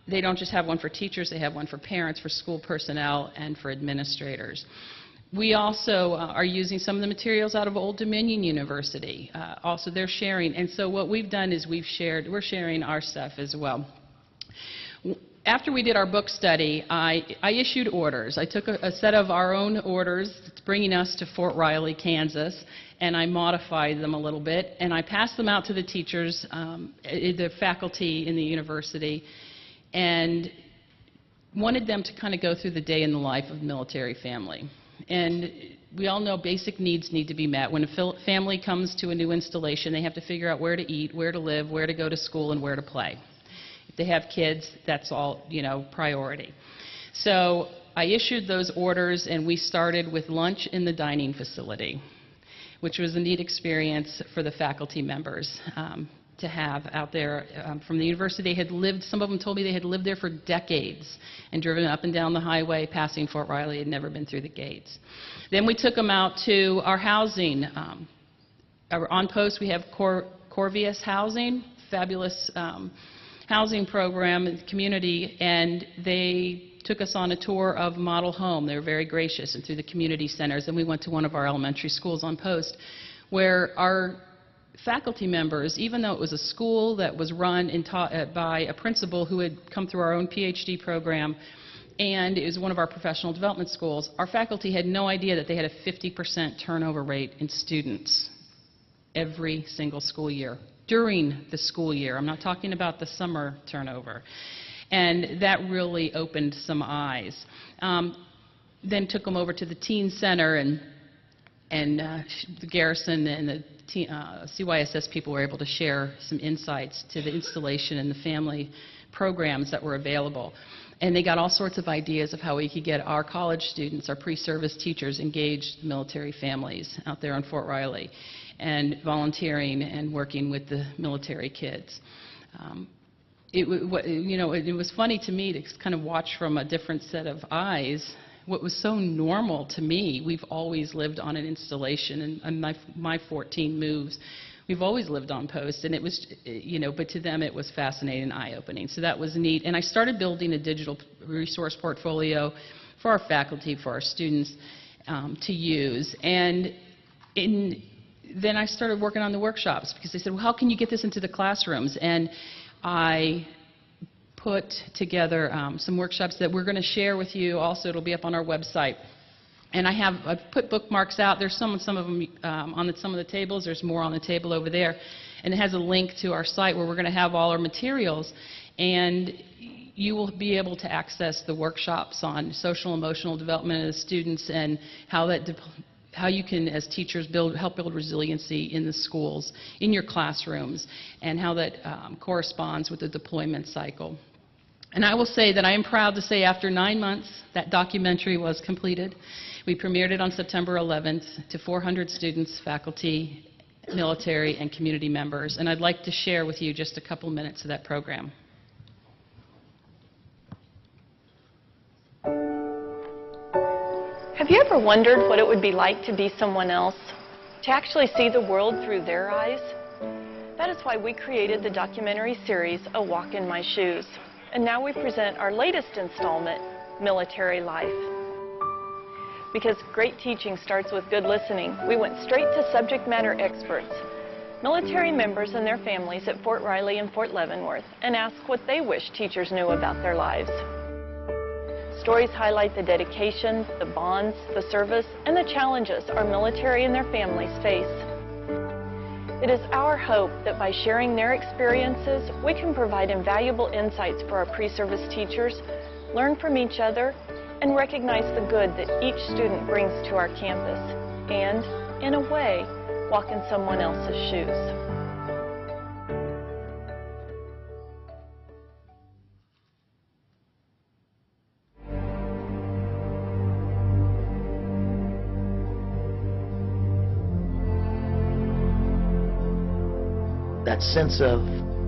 They don't just have one for teachers, they have one for parents, for school personnel, and for administrators. We also are using some of the materials out of Old Dominion University. Also, they're sharing. And so what we've done is we're sharing our stuff as well. After we did our book study, I issued orders. I took a set of our own orders bringing us to Fort Riley, Kansas, and I modified them a little bit, and I passed them out to the teachers, the faculty in the university, and wanted them to kind of go through the day in the life of a military family. And we all know basic needs need to be met. When a family comes to a new installation, they have to figure out where to eat, where to live, where to go to school, and where to play. If they have kids, that's all, priority. So I issued those orders, and we started with lunch in the dining facility, which was a neat experience for the faculty members to have out there from the university. They had lived, some of them told me they had lived there for decades and driven up and down the highway passing Fort Riley, had never been through the gates. Then we took them out to our housing. On post we have Corvius Housing, fabulous housing program in the community, and they took us on a tour of model home. They were very gracious, and through the community centers. And we went to one of our elementary schools on post where our faculty members, even though it was a school that was run and taught by a principal who had come through our own PhD program, and it was one of our professional development schools, our faculty had no idea that they had a 50% turnover rate in students every single school year, during the school year. I'm not talking about the summer turnover. And that really opened some eyes. Then took them over to the teen center, and the garrison and the CYSS people were able to share some insights to the installation and the family programs that were available. And they got all sorts of ideas of how we could get our college students, our pre-service teachers, engaged military families out there on Fort Riley, and volunteering and working with the military kids. It was funny to me to kind of watch from a different set of eyes what was so normal to me. We've always lived on an installation, and my 14 moves, we've always lived on post, and it was, but to them it was fascinating and eye-opening. So that was neat. And I started building a digital resource portfolio for our faculty, for our students to use. And then I started working on the workshops, because they said, well, how can you get this into the classrooms? And I put together some workshops that we're going to share with you. Also, it'll be up on our website. And I've put bookmarks out. There's some of them on some of the tables. There's more on the table over there. And it has a link to our site where we're going to have all our materials. And you will be able to access the workshops on social and emotional development of the students, and how you can, as teachers, help build resiliency in the schools, in your classrooms, and how that corresponds with the deployment cycle. And I will say that I am proud to say after 9 months, that documentary was completed. We premiered it on September 11th to 400 students, faculty, military, and community members. And I'd like to share with you just a couple minutes of that program. Have you ever wondered what it would be like to be someone else? To actually see the world through their eyes? That is why we created the documentary series, A Walk in My Shoes. And now we present our latest installment, Military Life. Because great teaching starts with good listening, we went straight to subject matter experts, military members and their families at Fort Riley and Fort Leavenworth, and asked what they wish teachers knew about their lives. Stories highlight the dedication, the bonds, the service, and the challenges our military and their families face. It is our hope that by sharing their experiences, we can provide invaluable insights for our pre-service teachers, learn from each other, and recognize the good that each student brings to our campus, and, in a way, walk in someone else's shoes. That sense of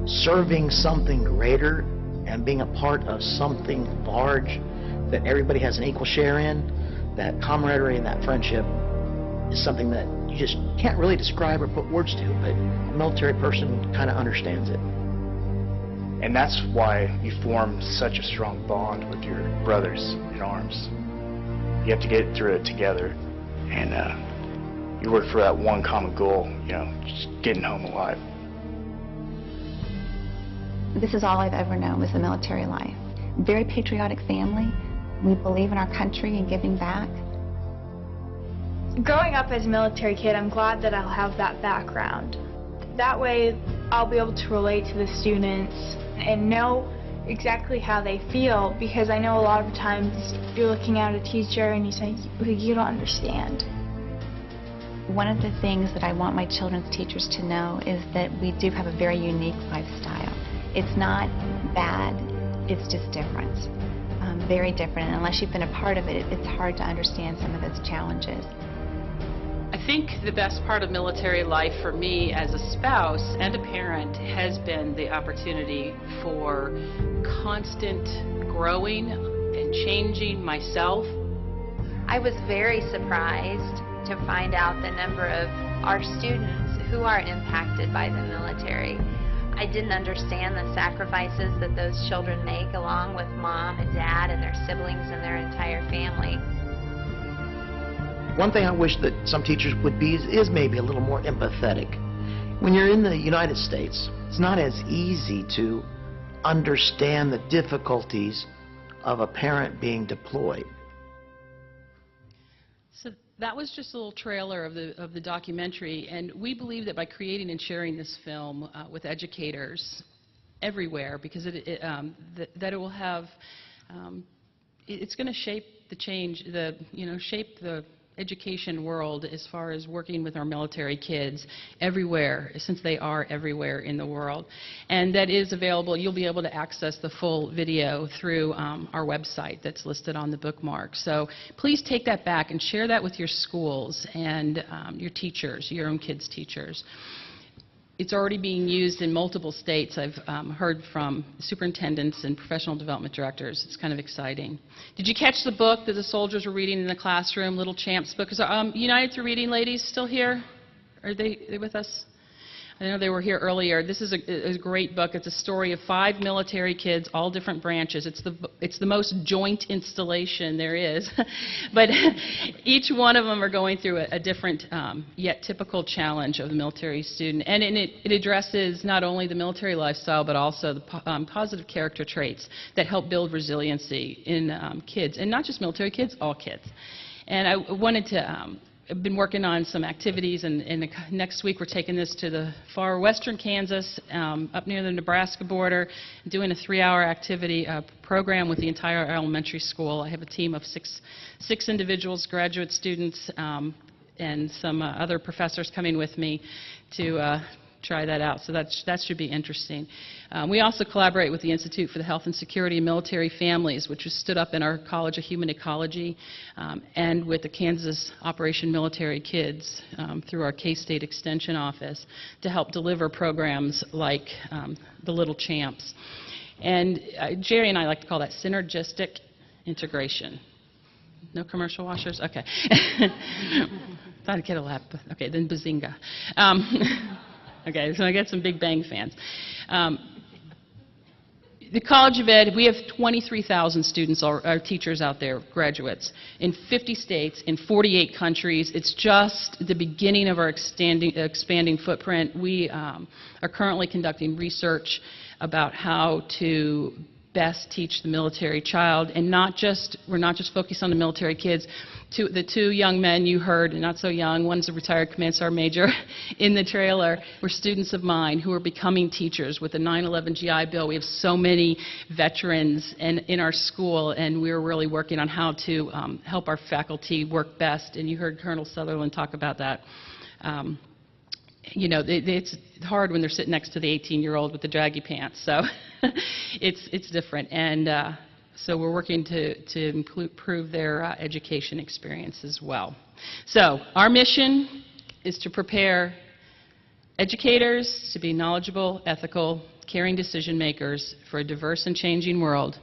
serving something greater and being a part of something large that everybody has an equal share in, that camaraderie and that friendship is something that you just can't really describe or put words to, but a military person kind of understands it. And that's why you form such a strong bond with your brothers in arms. You have to get through it together, and you work for that one common goal, just getting home alive. This is all I've ever known was the military life. Very patriotic family. We believe in our country and giving back. Growing up as a military kid, I'm glad that I'll have that background. That way, I'll be able to relate to the students and know exactly how they feel, because I know a lot of times you're looking at a teacher and you say, you don't understand. One of the things that I want my children's teachers to know is that we do have a very unique lifestyle. It's not bad, it's just different. Very different, and unless you've been a part of it, it's hard to understand some of those challenges. I think the best part of military life for me as a spouse and a parent has been the opportunity for constant growing and changing myself. I was very surprised to find out the number of our students who are impacted by the military. I didn't understand the sacrifices that those children make along with mom and dad and their siblings and their entire family. One thing I wish that some teachers would be is maybe a little more empathetic. When you're in the United States, it's not as easy to understand the difficulties of a parent being deployed. So that was just a little trailer of the documentary, and we believe that by creating and sharing this film with educators everywhere, because that it will have, it's going to shape the change, shape the education world as far as working with our military kids everywhere, since they are everywhere in the world. And that is available. You'll be able to access the full video through our website that's listed on the bookmark. So please take that back and share that with your schools and your teachers, your own kids' teachers. It's already being used in multiple states. I've heard from superintendents and professional development directors. It's kind of exciting. Did you catch the book that the soldiers were reading in the classroom, Little Champs book? Is United Through Reading ladies still here? Are they with us? I know they were here earlier. This is a great book. It's a story of 5 military kids, all different branches. It's the most joint installation there is. But each one of them are going through a different yet typical challenge of the military student. And it addresses not only the military lifestyle, but also the positive character traits that help build resiliency in kids. And not just military kids, all kids. And I wanted to I've been working on some activities, and next week we're taking this to the far western Kansas, up near the Nebraska border, doing a 3-hour activity program with the entire elementary school. I have a team of six individuals, graduate students, and some other professors coming with me to try that out. So that should be interesting. We also collaborate with the Institute for the Health and Security of Military Families, which was stood up in our College of Human Ecology, and with the Kansas Operation Military Kids through our K-State Extension Office to help deliver programs like the Little Champs. And Jerry and I like to call that synergistic integration. No commercial washers? Okay. Thought I'd get a lap. Okay, then bazinga. Okay, so I got some Big Bang fans. The College of Ed, we have 23,000 students, our teachers out there, graduates, in 50 states, in 48 countries. It's just the beginning of our expanding footprint. We are currently conducting research about how to best teach the military child, and we're not just focused on the military kids. The 2 young men you heard, not so young, one's a retired Command Sergeant Major in the trailer, were students of mine who are becoming teachers. With the 9/11 GI Bill, we have so many veterans in our school, and we're really working on how to help our faculty work best, and you heard Colonel Sutherland talk about that. You know, it's hard when they're sitting next to the 18-year-old with the draggy pants, so it's different. And so we're working to improve their education experience as well. So our mission is to prepare educators to be knowledgeable, ethical, caring decision makers for a diverse and changing world.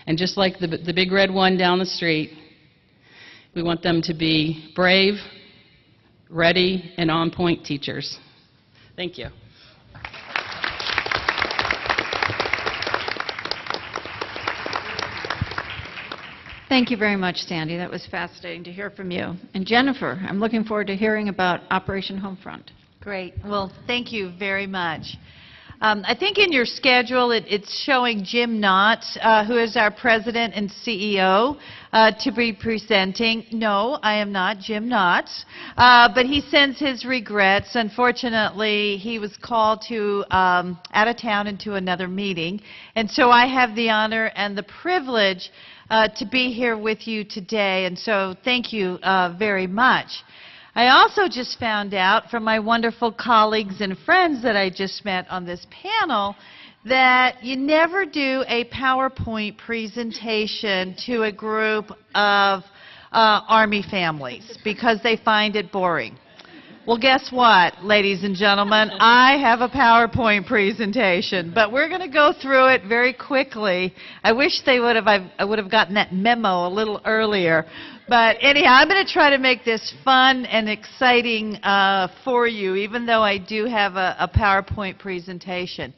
And just like the big red one down the street, we want them to be brave, ready, and on-point teachers. Thank you. Thank you very much, Sandy. That was fascinating to hear from you. And Jennifer, I'm looking forward to hearing about Operation Homefront. Great. Well, thank you very much. I think in your schedule it's showing Jim Knott, who is our president and CEO, to be presenting. No, I am not Jim Knott, but he sends his regrets. Unfortunately, he was called to out of town into another meeting, and so I have the honor and the privilege to be here with you today, and so thank you very much. I also just found out from my wonderful colleagues and friends that I just met on this panel that you never do a PowerPoint presentation to a group of Army families because they find it boring. Well, guess what, ladies and gentlemen? I have a PowerPoint presentation, but we're going to go through it very quickly. I wish I would have gotten that memo a little earlier. But anyhow, I'm going to try to make this fun and exciting for you, even though I do have a PowerPoint presentation.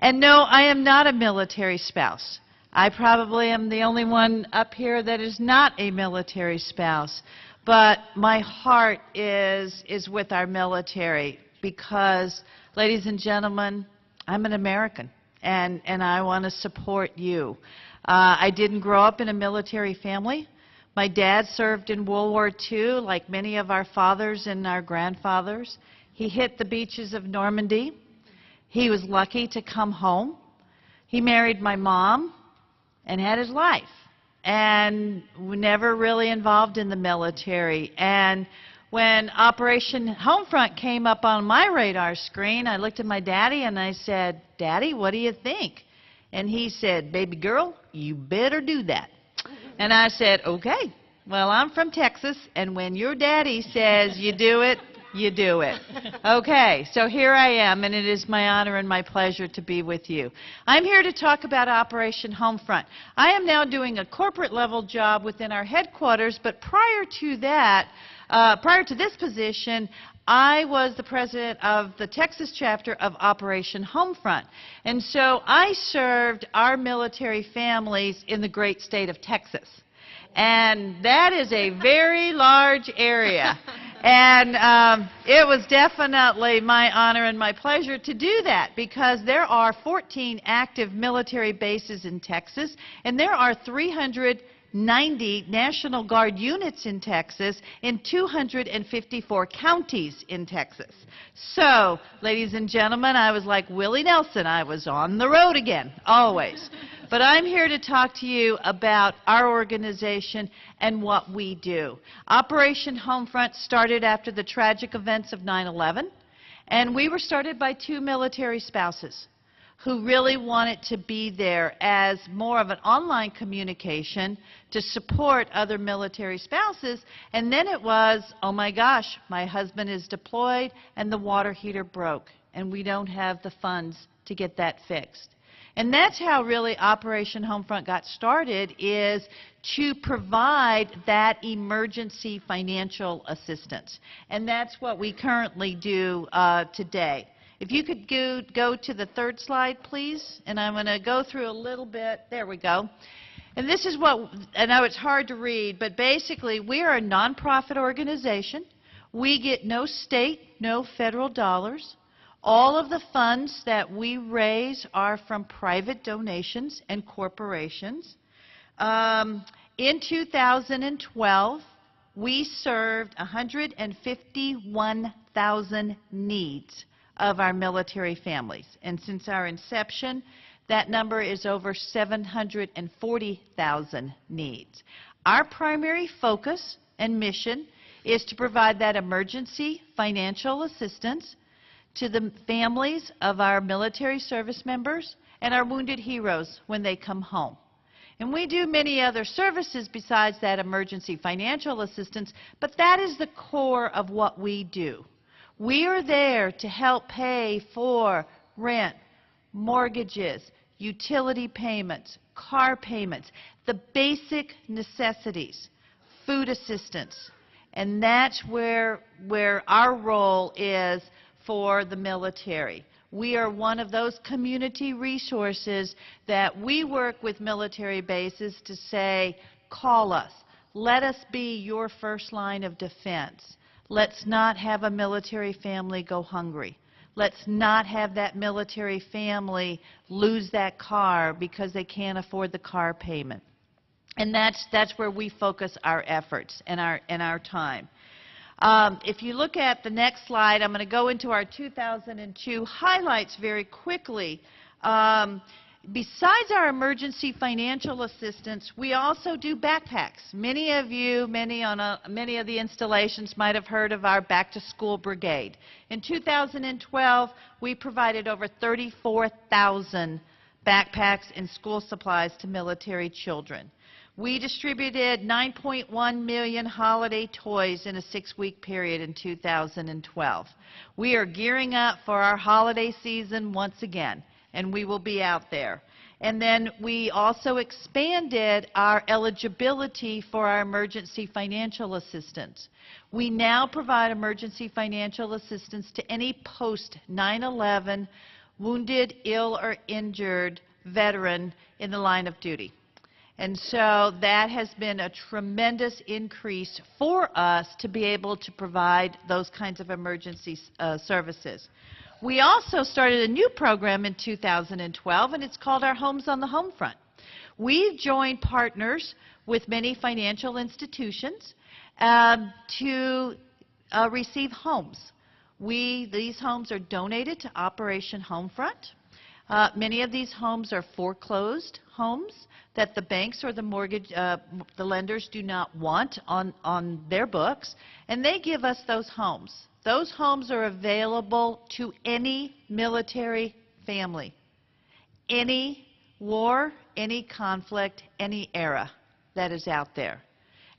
And no, I am not a military spouse. I probably am the only one up here that is not a military spouse. But my heart is with our military because, ladies and gentlemen, I'm an American, and I want to support you. I didn't grow up in a military family. My dad served in World War II, like many of our fathers and our grandfathers. He hit the beaches of Normandy. He was lucky to come home. He married my mom and had his life. and were never really involved in the military. And when Operation Homefront came up on my radar screen, I looked at my daddy and I said, "Daddy, what do you think?" And he said, "Baby girl, you better do that." And I said, "Okay. Well, I'm from Texas, and when your daddy says you do it, you do it." Okay, so here I am, and it is my honor and my pleasure to be with you. I'm here to talk about Operation Homefront. I am now doing a corporate-level job within our headquarters, but prior to that, prior to this position, I was the president of the Texas chapter of Operation Homefront. And so I served our military families in the great state of Texas. And that is a very large area. And it was definitely my honor and my pleasure to do that, because there are 14 active military bases in Texas, and there are 390 National Guard units in Texas in 254 counties in Texas. So, ladies and gentlemen, I was like Willie Nelson. I was on the road again, always. But I'm here to talk to you about our organization and what we do. Operation Homefront started after the tragic events of 9/11, and we were started by two military spouses who really wanted to be there as more of an online communication to support other military spouses. And then it was, oh my gosh, my husband is deployed and the water heater broke, and we don't have the funds to get that fixed. And that's how really Operation Homefront got started, is to provide that emergency financial assistance. And that's what we currently do today. If you could go to the third slide, please. And I'm going to go through a little bit. There we go. And this is what, I know it's hard to read, but basically we are a nonprofit organization. We get no state, no federal dollars. All of the funds that we raise are from private donations and corporations. In 2012, we served 151,000 needs of our military families. And since our inception, that number is over 740,000 needs. Our primary focus and mission is to provide that emergency financial assistance to the families of our military service members and our wounded heroes when they come home. And we do many other services besides that emergency financial assistance, but that is the core of what we do. We are there to help pay for rent, mortgages, utility payments, car payments, the basic necessities, food assistance. And that's where our role is for the military. We are one of those community resources that we work with military bases to say, call us. Let us be your first line of defense. Let's not have a military family go hungry. Let's not have that military family lose that car because they can't afford the car payment. And that's where we focus our efforts and our time. If you look at the next slide, I'm going to go into our 2002 highlights very quickly. Besides our emergency financial assistance, we also do backpacks. Many of you, many of the installations might have heard of our Back to School Brigade. In 2012, we provided over 34,000 backpacks and school supplies to military children. We distributed 9.1 million holiday toys in a 6-week period in 2012. We are gearing up for our holiday season once again, and we will be out there. And then we also expanded our eligibility for our emergency financial assistance. We now provide emergency financial assistance to any post-9/11 wounded, ill, or injured veteran in the line of duty. And so that has been a tremendous increase for us to be able to provide those kinds of emergency services. We also started a new program in 2012, and it's called our Homes on the Home Front. We've joined partners with many financial institutions to receive homes. These homes are donated to Operation Homefront. Many of these homes are foreclosed homes that the banks or the mortgage, the lenders do not want on their books, and they give us those homes. Those homes are available to any military family, any war, any conflict, any era that is out there.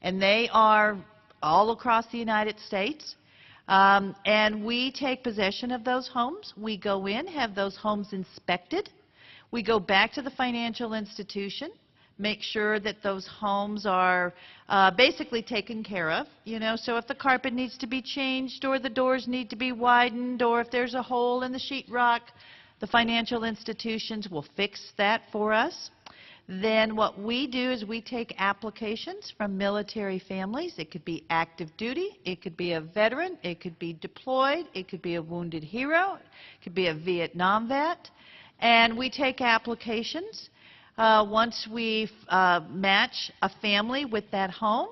And they are all across the United States. And we take possession of those homes. We go in, have those homes inspected. We go back to the financial institution, make sure that those homes are basically taken care of. You know, so if the carpet needs to be changed or the doors need to be widened or if there's a hole in the sheetrock, the financial institutions will fix that for us. Then what we do is we take applications from military families. It could be active duty, it could be a veteran, it could be deployed, it could be a wounded hero, it could be a Vietnam vet. And we take applications. Once we match a family with that home,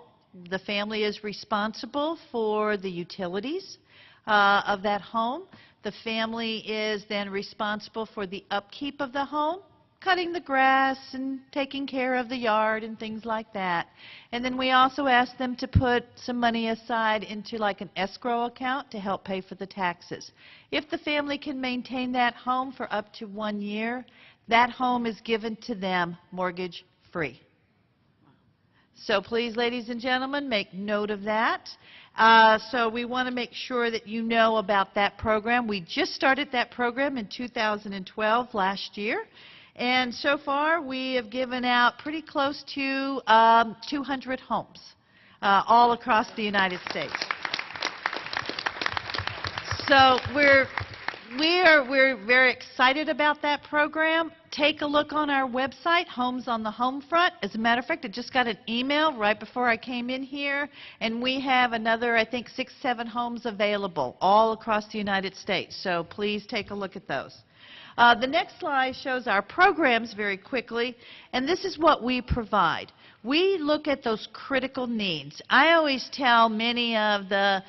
the family is responsible for the utilities of that home. The family is then responsible for the upkeep of the home, cutting the grass and taking care of the yard and things like that. And then we also ask them to put some money aside into like an escrow account to help pay for the taxes. If the family can maintain that home for up to 1 year, that home is given to them mortgage free. So please, ladies and gentlemen, make note of that. So we want to make sure that you know about that program. We just started that program in 2012, last year. And so far, we have given out pretty close to 200 homes all across the United States. So we're very excited about that program. Take a look on our website, Homes on the Home Front. As a matter of fact, I just got an email right before I came in here, and we have another, I think, 6, 7 homes available all across the United States. So please take a look at those. The next slide shows our programs very quickly, and this is what we provide. We look at those critical needs. I always tell many of the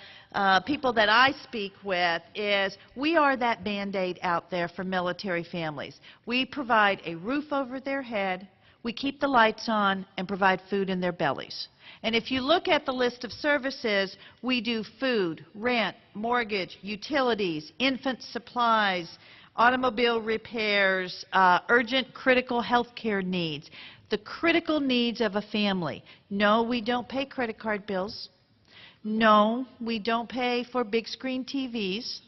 people that I speak with is we are that Band-Aid out there for military families. We provide a roof over their head, we keep the lights on, and provide food in their bellies. And if you look at the list of services, we do food, rent, mortgage, utilities, infant supplies, automobile repairs, urgent critical health care needs, the critical needs of a family. No, we don't pay credit card bills. No, we don't pay for big screen TVs.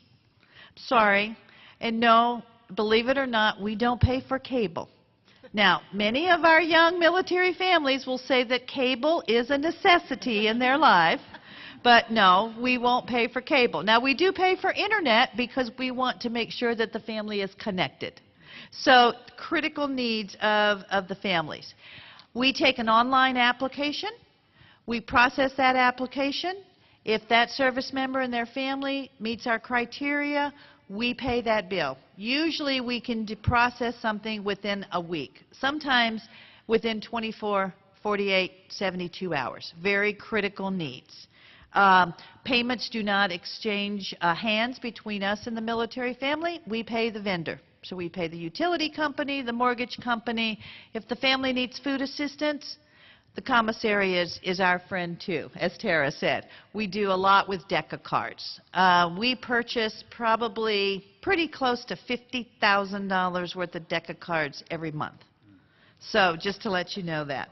Sorry. And no, believe it or not, we don't pay for cable. Now, many of our young military families will say that cable is a necessity in their life. But no, we won't pay for cable. Now, we do pay for internet because we want to make sure that the family is connected. So, critical needs of the families. We take an online application. We process that application. If that service member and their family meets our criteria, we pay that bill. Usually, we can process something within a week. Sometimes within 24, 48, 72 hours. Very critical needs. Payments do not exchange hands between us and the military family. We pay the vendor. So we pay the utility company, the mortgage company. If the family needs food assistance, the commissary is our friend too, as Tara said. We do a lot with DECA cards. We purchase probably pretty close to $50,000 worth of DECA cards every month. So just to let you know that.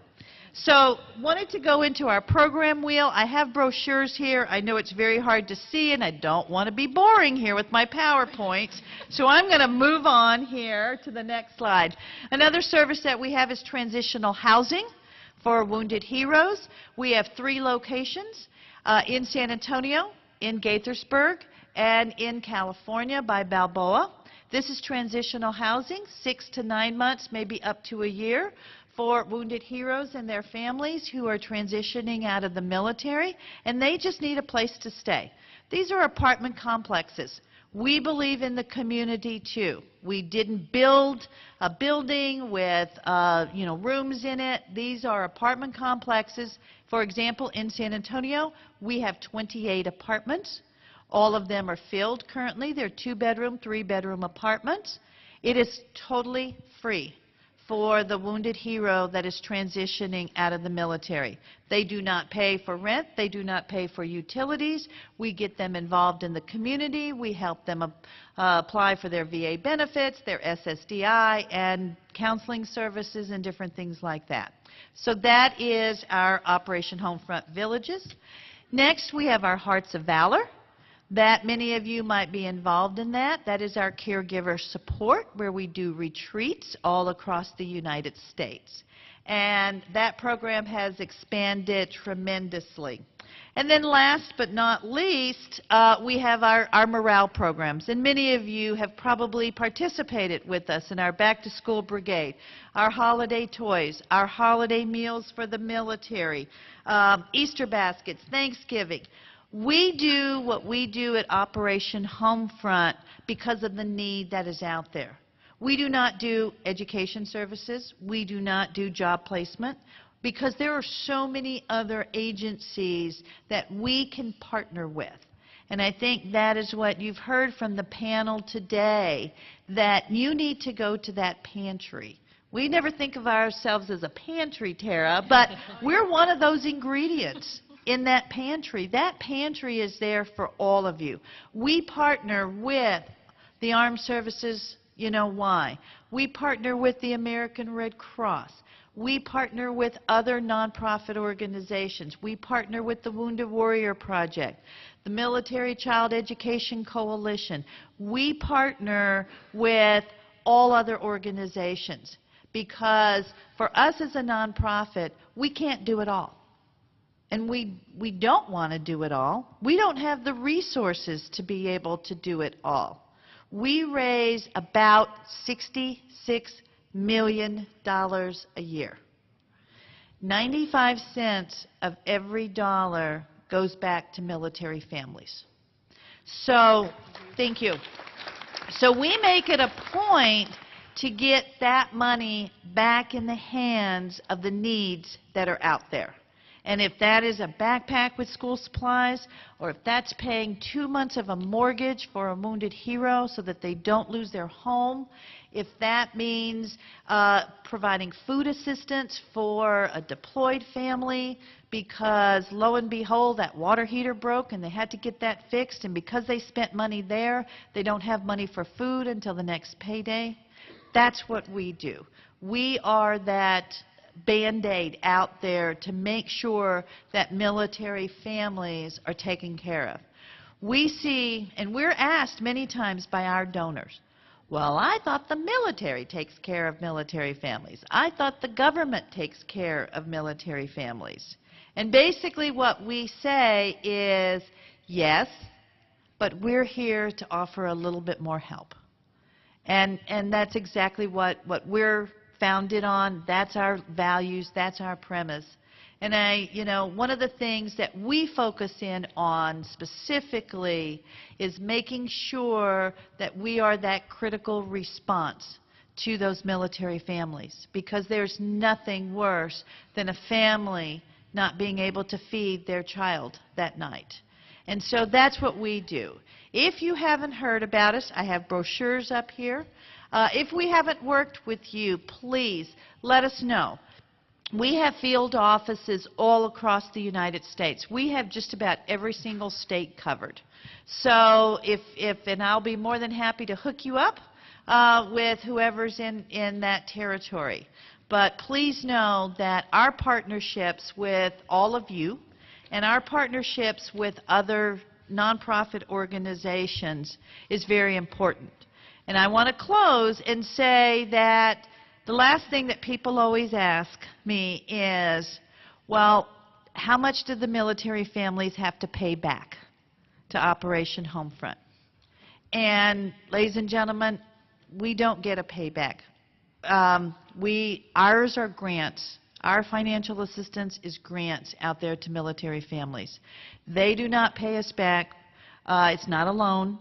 So, wanted to go into our program wheel. I have brochures here. I know it's very hard to see, and I don't want to be boring here with my PowerPoints. So I'm going to move on here to the next slide. Another service that we have is transitional housing for wounded heroes. We have 3 locations in San Antonio, in Gaithersburg, and in California by Balboa. This is transitional housing, 6 to 9 months, maybe up to a year, for wounded heroes and their families who are transitioning out of the military, and they just need a place to stay. These are apartment complexes. We believe in the community too. We didn't build a building with rooms in it. These are apartment complexes. For example, in San Antonio, we have 28 apartments. All of them are filled currently. They're 2-bedroom, 3-bedroom apartments. It is totally free for the wounded hero that is transitioning out of the military. They do not pay for rent. They do not pay for utilities. We get them involved in the community. We help them apply for their VA benefits, their SSDI, and counseling services and different things like that. So that is our Operation Homefront Villages. Next, we have our Hearts of Valor. That many of you might be involved in that. That is our caregiver support, where we do retreats all across the United States. And that program has expanded tremendously. And then last but not least, we have our morale programs. And many of you have probably participated with us in our back-to-school brigade, our holiday toys, our holiday meals for the military, Easter baskets, Thanksgiving. We do what we do at Operation Homefront because of the need that is out there. We do not do education services. We do not do job placement because there are so many other agencies that we can partner with. And I think that is what you've heard from the panel today, that you need to go to that pantry. We never think of ourselves as a pantry, Tara, but we're one of those ingredients in that pantry. That pantry is there for all of you. We partner with the Armed Services, you know why. We partner with the American Red Cross. We partner with other nonprofit organizations. We partner with the Wounded Warrior Project, the Military Child Education Coalition. We partner with all other organizations because for us as a nonprofit, we can't do it all. And we don't want to do it all. We don't have the resources to be able to do it all. We raise about $66 million a year. 95 cents of every dollar goes back to military families. So, thank you. So we make it a point to get that money back in the hands of the needs that are out there. And if that is a backpack with school supplies, or if that's paying 2 months of a mortgage for a wounded hero so that they don't lose their home, if that means providing food assistance for a deployed family because, lo and behold, that water heater broke and they had to get that fixed, and because they spent money there, they don't have money for food until the next payday, that's what we do. We are that Band-Aid out there to make sure that military families are taken care of. We see, and we're asked many times by our donors, well, I thought the military takes care of military families. I thought the government takes care of military families. And basically what we say is, yes, but we're here to offer a little bit more help. And that's exactly what we're founded on. That's our values. That's our premise. And one of the things that we focus in on specifically is making sure that we are that critical response to those military families, because there's nothing worse than a family not being able to feed their child that night. And so that's what we do. If you haven't heard about us, I have brochures up here. If we haven't worked with you, please let us know. We have field offices all across the United States. We have just about every single state covered. So and I'll be more than happy to hook you up with whoever's in that territory. But please know that our partnerships with all of you and our partnerships with other nonprofit organizations is very important. And I want to close and say that the last thing that people always ask me is, well, how much do the military families have to pay back to Operation Homefront? And ladies and gentlemen, we don't get a payback. Ours are grants. Our financial assistance is grants out there to military families. They do not pay us back. It's not a loan.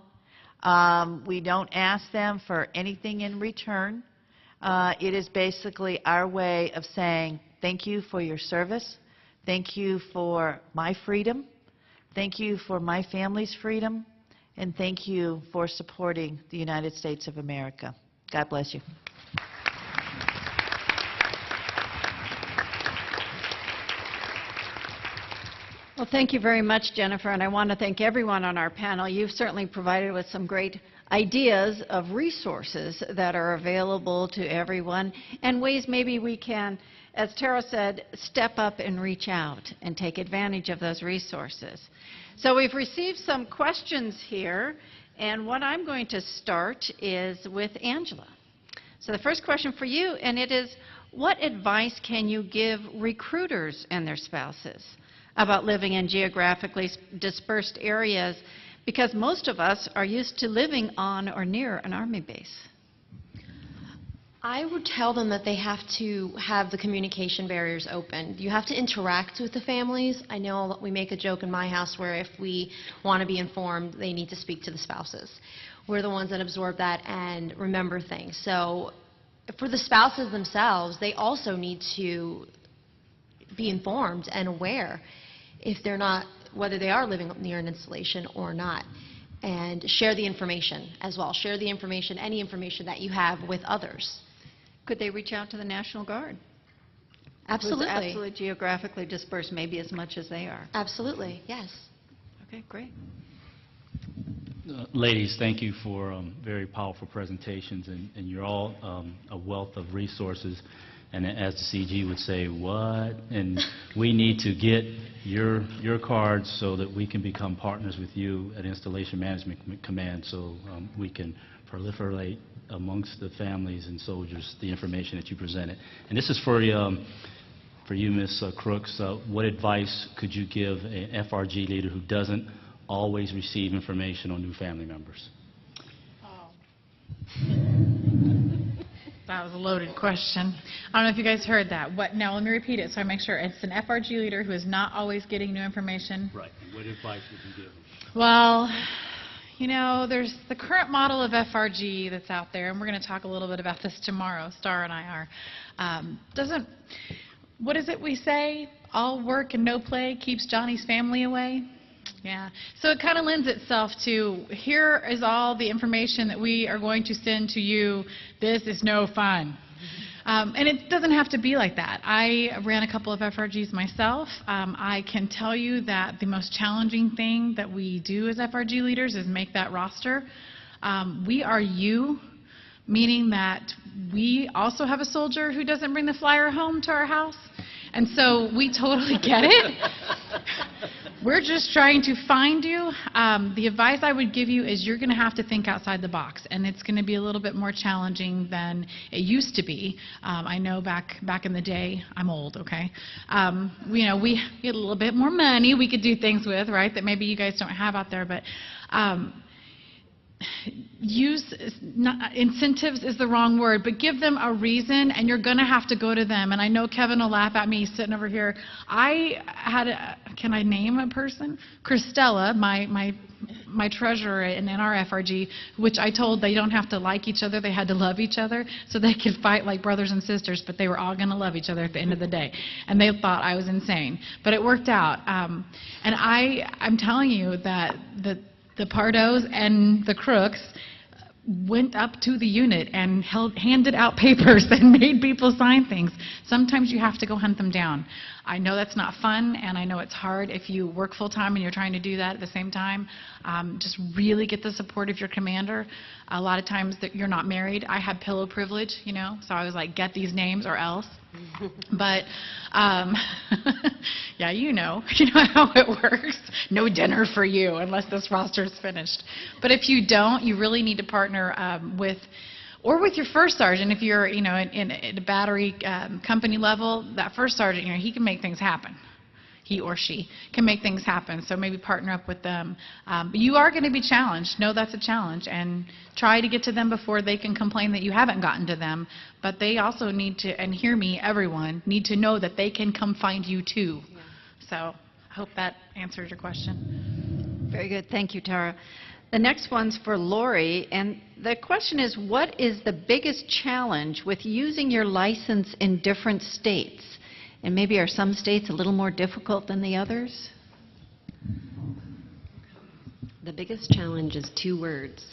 We don't ask them for anything in return. It is basically our way of saying thank you for your service, thank you for my freedom, thank you for my family's freedom, and thank you for supporting the United States of America. God bless you. Well, thank you very much, Jennifer, and I want to thank everyone on our panel. You've certainly provided with some great ideas of resources that are available to everyone and ways maybe we can, as Tara said, step up and reach out and take advantage of those resources. So we've received some questions here, and what I'm going to start is with Angela. So the first question for you, and it is, what advice can you give recruiters and their spouses about living in geographically dispersed areas, because most of us are used to living on or near an Army base? I would tell them that they have to have the communication barriers open. You have to interact with the families. I know we make a joke in my house where if we want to be informed, they need to speak to the spouses. We're the ones that absorb that and remember things. So for the spouses themselves, they also need to be informed and aware if they're not, whether they are living near an installation or not, and share the information as well. Share the information, any information that you have with others. Could they reach out to the National Guard? Absolutely. Who's absolutely geographically dispersed, maybe as much as they are. Absolutely, yes. Okay, great. Ladies, thank you for very powerful presentations, and you're all a wealth of resources. And as the CG would say, what? And we need to get your cards so that we can become partners with you at Installation Management Command, so we can proliferate amongst the families and soldiers the information that you presented. And this is for you, Ms. Crooks. What advice could you give an FRG leader who doesn't always receive information on new family members? That was a loaded question. I don't know if you guys heard that. Now, let me repeat it so I make sure. It's an FRG leader who is not always getting new information. Right. And what advice would you give them? Well, you know, there's the current model of FRG that's out there, and we're going to talk a little bit about this tomorrow. Star and I are. What is it we say? All work and no play keeps Johnny's family away. Yeah. So it kind of lends itself to, here is all the information that we are going to send to you. This is no fun. And it doesn't have to be like that. I ran a couple of FRGs myself. I can tell you that the most challenging thing that we do as FRG leaders is make that roster. We are you, meaning that we also have a soldier who doesn't bring the flyer home to our house. And so we totally get it. We're just trying to find you. The advice I would give you is you're going to have to think outside the box, and it's going to be a little bit more challenging than it used to be. I know back in the day, I'm old, okay? We had a little bit more money we could do things with, right, that maybe you guys don't have out there, but incentives is the wrong word, but give them a reason, and you're going to have to go to them. And I know Kevin will laugh at me sitting over here. Can I name a person? Christella, my treasurer in our FRG, which I told they don't have to like each other, they had to love each other, so they could fight like brothers and sisters, but they were all going to love each other at the end of the day. And they thought I was insane, but it worked out. And I'm telling you that the Pardos and the Crooks went up to the unit and handed out papers and made people sign things. Sometimes you have to go hunt them down. I know that's not fun, and I know it's hard if you work full-time and you're trying to do that at the same time. Just really get the support of your commander. A lot of times that you're not married. I had pillow privilege, so I was like, get these names or else. But, yeah, you know how it works. No dinner for you unless this roster is finished. But if you don't, you really need to partner with your first sergeant. If you're, in a battery company level, that first sergeant, he can make things happen. He or she can make things happen. So maybe partner up with them. But you are going to be challenged. Know that's a challenge. And try to get to them before they can complain that you haven't gotten to them. But they also need to, and hear me, everyone, need to know that they can come find you too. Yeah. So I hope that answers your question. Very good. Thank you, Tara. The next one's for Lori. And the question is, what is the biggest challenge with using your license in different states? And maybe are some states a little more difficult than the others? The biggest challenge is 2 words.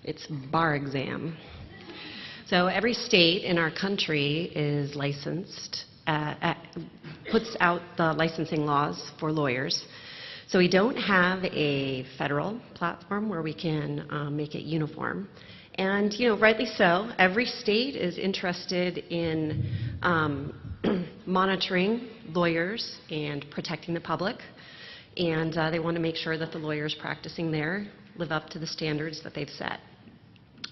It's bar exam. So every state in our country is licensed, puts out the licensing laws for lawyers. So we don't have a federal platform where we can make it uniform. And, rightly so, every state is interested in monitoring lawyers and protecting the public. And they want to make sure that the lawyers practicing there live up to the standards that they've set.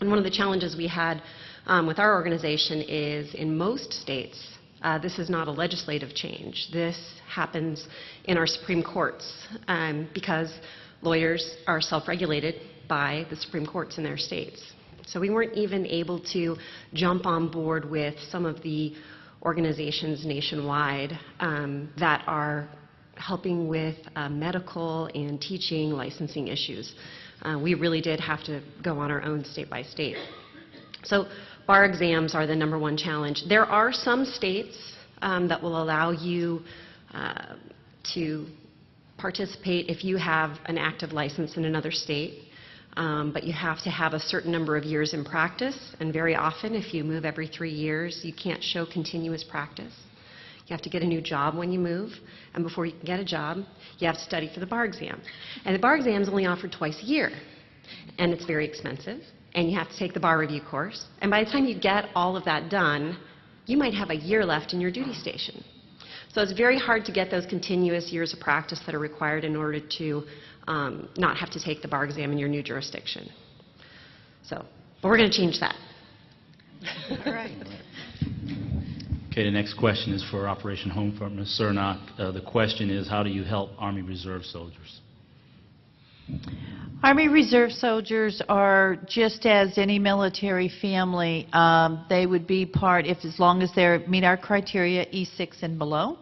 And one of the challenges we had with our organization is in most states, this is not a legislative change. This happens in our Supreme Courts because lawyers are self-regulated by the Supreme Courts in their states. So we weren't even able to jump on board with some of the organizations nationwide that are helping with medical and teaching licensing issues. We really did have to go on our own state by state. So bar exams are the #1 challenge. There are some states that will allow you to participate if you have an active license in another state, but you have to have a certain number of years in practice, and very often if you move every 3 years, you can't show continuous practice. You have to get a new job when you move, and before you can get a job, you have to study for the bar exam. And the bar exam is only offered twice a year, and it's very expensive, and you have to take the bar review course. And by the time you get all of that done, you might have a year left in your duty station. So it's very hard to get those continuous years of practice that are required in order to not have to take the bar exam in your new jurisdiction. So, but we're going to change that. All right. Okay, the next question is for Operation Homefront. Ms. Cernak, the question is, how do you help Army Reserve soldiers? Army Reserve soldiers are just as any military family. They would be part, as long as they meet our criteria, E6 and below.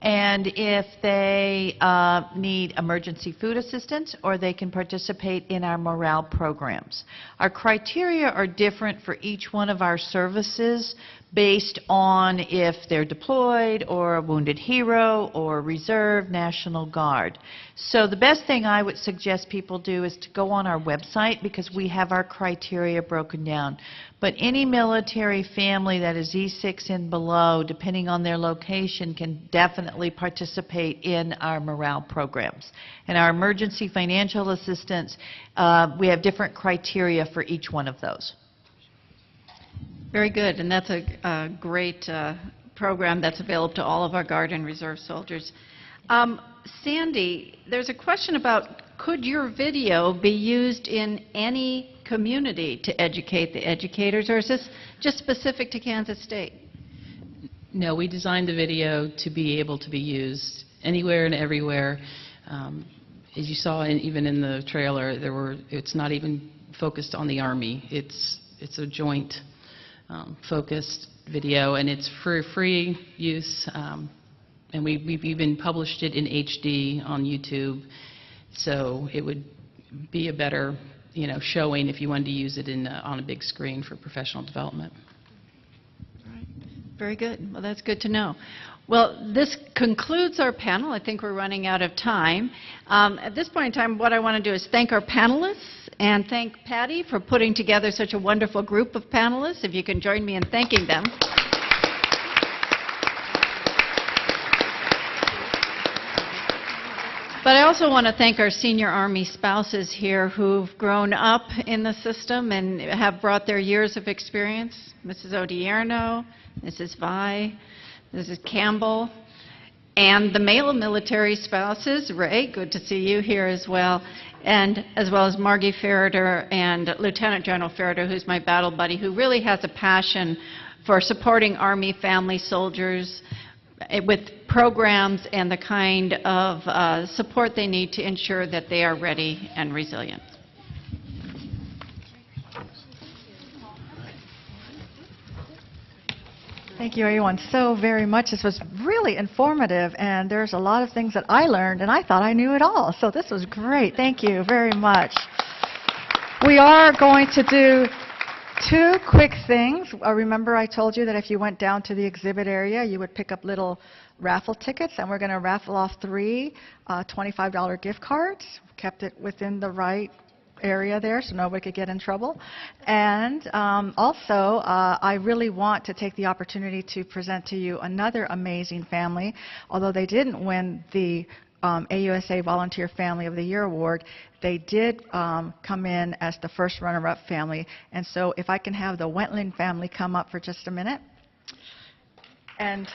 And if they need emergency food assistance, or they can participate in our morale programs. Our criteria are different for each one of our services based on if they're deployed or a wounded hero or reserve, National Guard. So the best thing I would suggest people do is to go on our website, because we have our criteria broken down. But any military family that is E6 and below, depending on their location, can definitely participate in our morale programs. And our emergency financial assistance, we have different criteria for each one of those. Very good, and that's a great program that's available to all of our Guard and Reserve soldiers. Sandy, there's a question about, could your video be used in any community to educate the educators, or is this just specific to Kansas State? No, we designed the video to be able to be used anywhere and everywhere. As you saw, even in the trailer, it's not even focused on the Army. It's a joint focused video, and it's for free use, and we've even published it in HD on YouTube, so it would be a better showing if you wanted to use it on a big screen for professional development. Right. Very good. Well, that's good to know. Well, this concludes our panel. I think we're running out of time. At this point in time, what I want to do is thank our panelists and thank Patty for putting together such a wonderful group of panelists. If you can join me in thanking them. But I also want to thank our senior Army spouses here who've grown up in the system and have brought their years of experience. Mrs. Odierno, Mrs. Vi, Mrs. Campbell, and the male military spouses. Ray, good to see you here as well. And as well as Margie Ferreter and Lieutenant General Ferreter, who's my battle buddy, who really has a passion for supporting Army family soldiers with programs and the kind of support they need to ensure that they are ready and resilient. Thank you, everyone, so very much. This was really informative, and there's a lot of things that I learned, and I thought I knew it all. So this was great. Thank you very much. We are going to do 2 quick things. Remember I told you that if you went down to the exhibit area, you would pick up little raffle tickets, and we're going to raffle off 3 $25 gift cards. Kept it within the right area there so nobody could get in trouble. And also, I really want to take the opportunity to present to you another amazing family. Although they didn't win the AUSA Volunteer Family of the Year Award, they did come in as the first runner-up family. And so if I can have the Wentling family come up for just a minute. And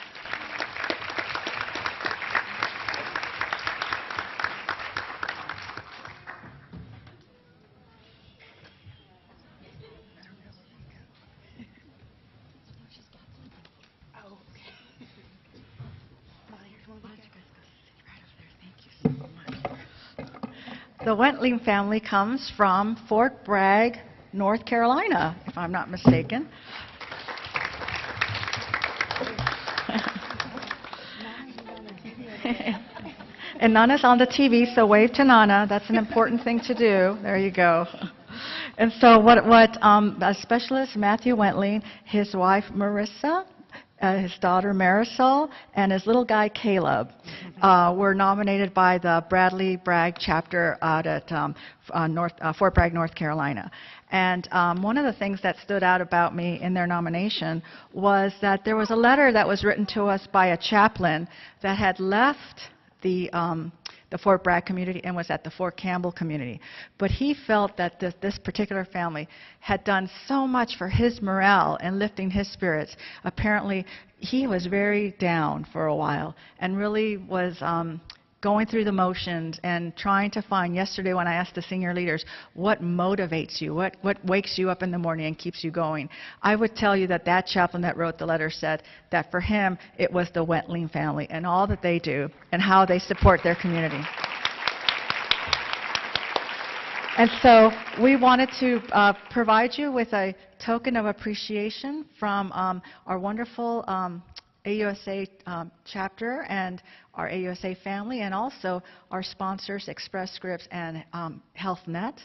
the Wentling family comes from Fort Bragg, North Carolina, if I'm not mistaken. And Nana's on the TV, so wave to Nana. That's an important thing to do. There you go. And so Specialist Matthew Wentling, his wife Marissa, his daughter Marisol, and his little guy Caleb were nominated by the Bradley Bragg chapter out at Fort Bragg, North Carolina. And one of the things that stood out about me in their nomination was that there was a letter that was written to us by a chaplain that had left the Fort Bragg community and was at the Fort Campbell community. But he felt that this particular family had done so much for his morale and lifting his spirits. Apparently, he was very down for a while and really was going through the motions and trying to find, yesterday when I asked the senior leaders, what motivates you, what wakes you up in the morning and keeps you going. I would tell you that that chaplain that wrote the letter said that for him, it was the Wentling family and all that they do and how they support their community. And so we wanted to provide you with a token of appreciation from our wonderful AUSA chapter and our AUSA family, and also our sponsors, Express Scripts and HealthNet.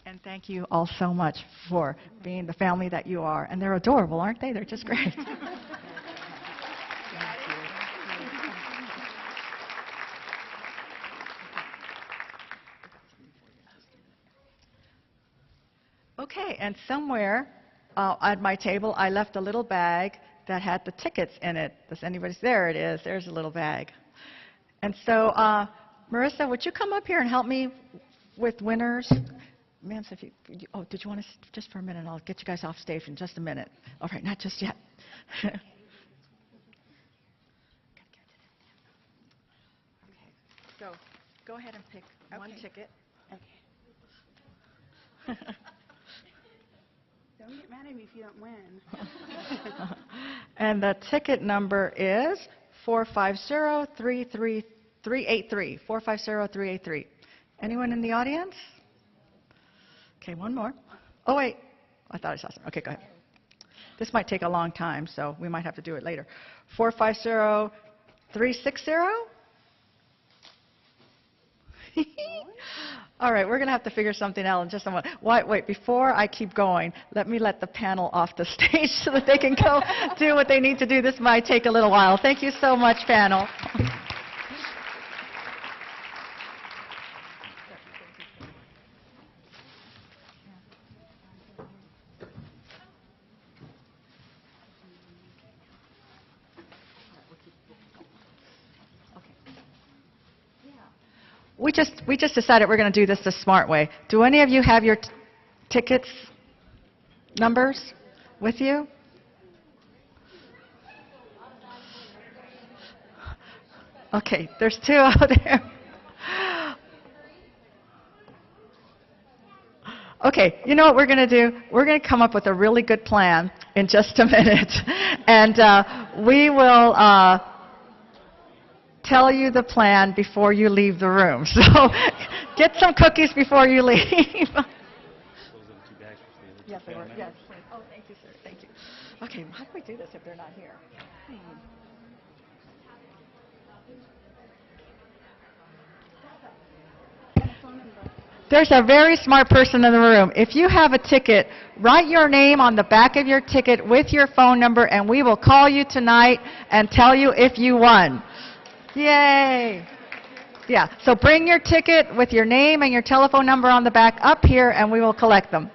And thank you all so much for being the family that you are. And they're adorable, aren't they? They're just great. Okay, and somewhere at my table, I left a little bag that had the tickets in it. Does anybody? There it is. There's a little bag. And so, Marissa, would you come up here and help me with winners? Ma'am, if oh, did you want to just for a minute? I'll get you guys off stage in just a minute. All right, not just yet. Okay, so go ahead and pick one ticket. Okay. Don't get mad at me if you don't win. And the ticket number is 450-383. 450-383. Anyone in the audience? Okay, one more. Oh, wait. I thought I saw some. Okay, go ahead. This might take a long time, so we might have to do it later. 450-360. All right, we're going to have to figure something out in just a moment. Wait, before I keep going, let the panel off the stage so that they can go do what they need to do. This might take a little while. Thank you so much, panel. We just decided we're going to do this the smart way. Do any of you have your tickets numbers with you? Okay, there's two out there. Okay, you know what we're going to do? We're going to come up with a really good plan in just a minute. And we will tell you the plan before you leave the room. So get some cookies before you leave. Yes, they were. Yes. Oh, thank you, sir. Thank you. Okay, how do we do this if they're not here? There's a very smart person in the room. If you have a ticket, write your name on the back of your ticket with your phone number, and we will call you tonight and tell you if you won. Yay! Yeah, so bring your ticket with your name and your telephone number on the back up here, and we will collect them.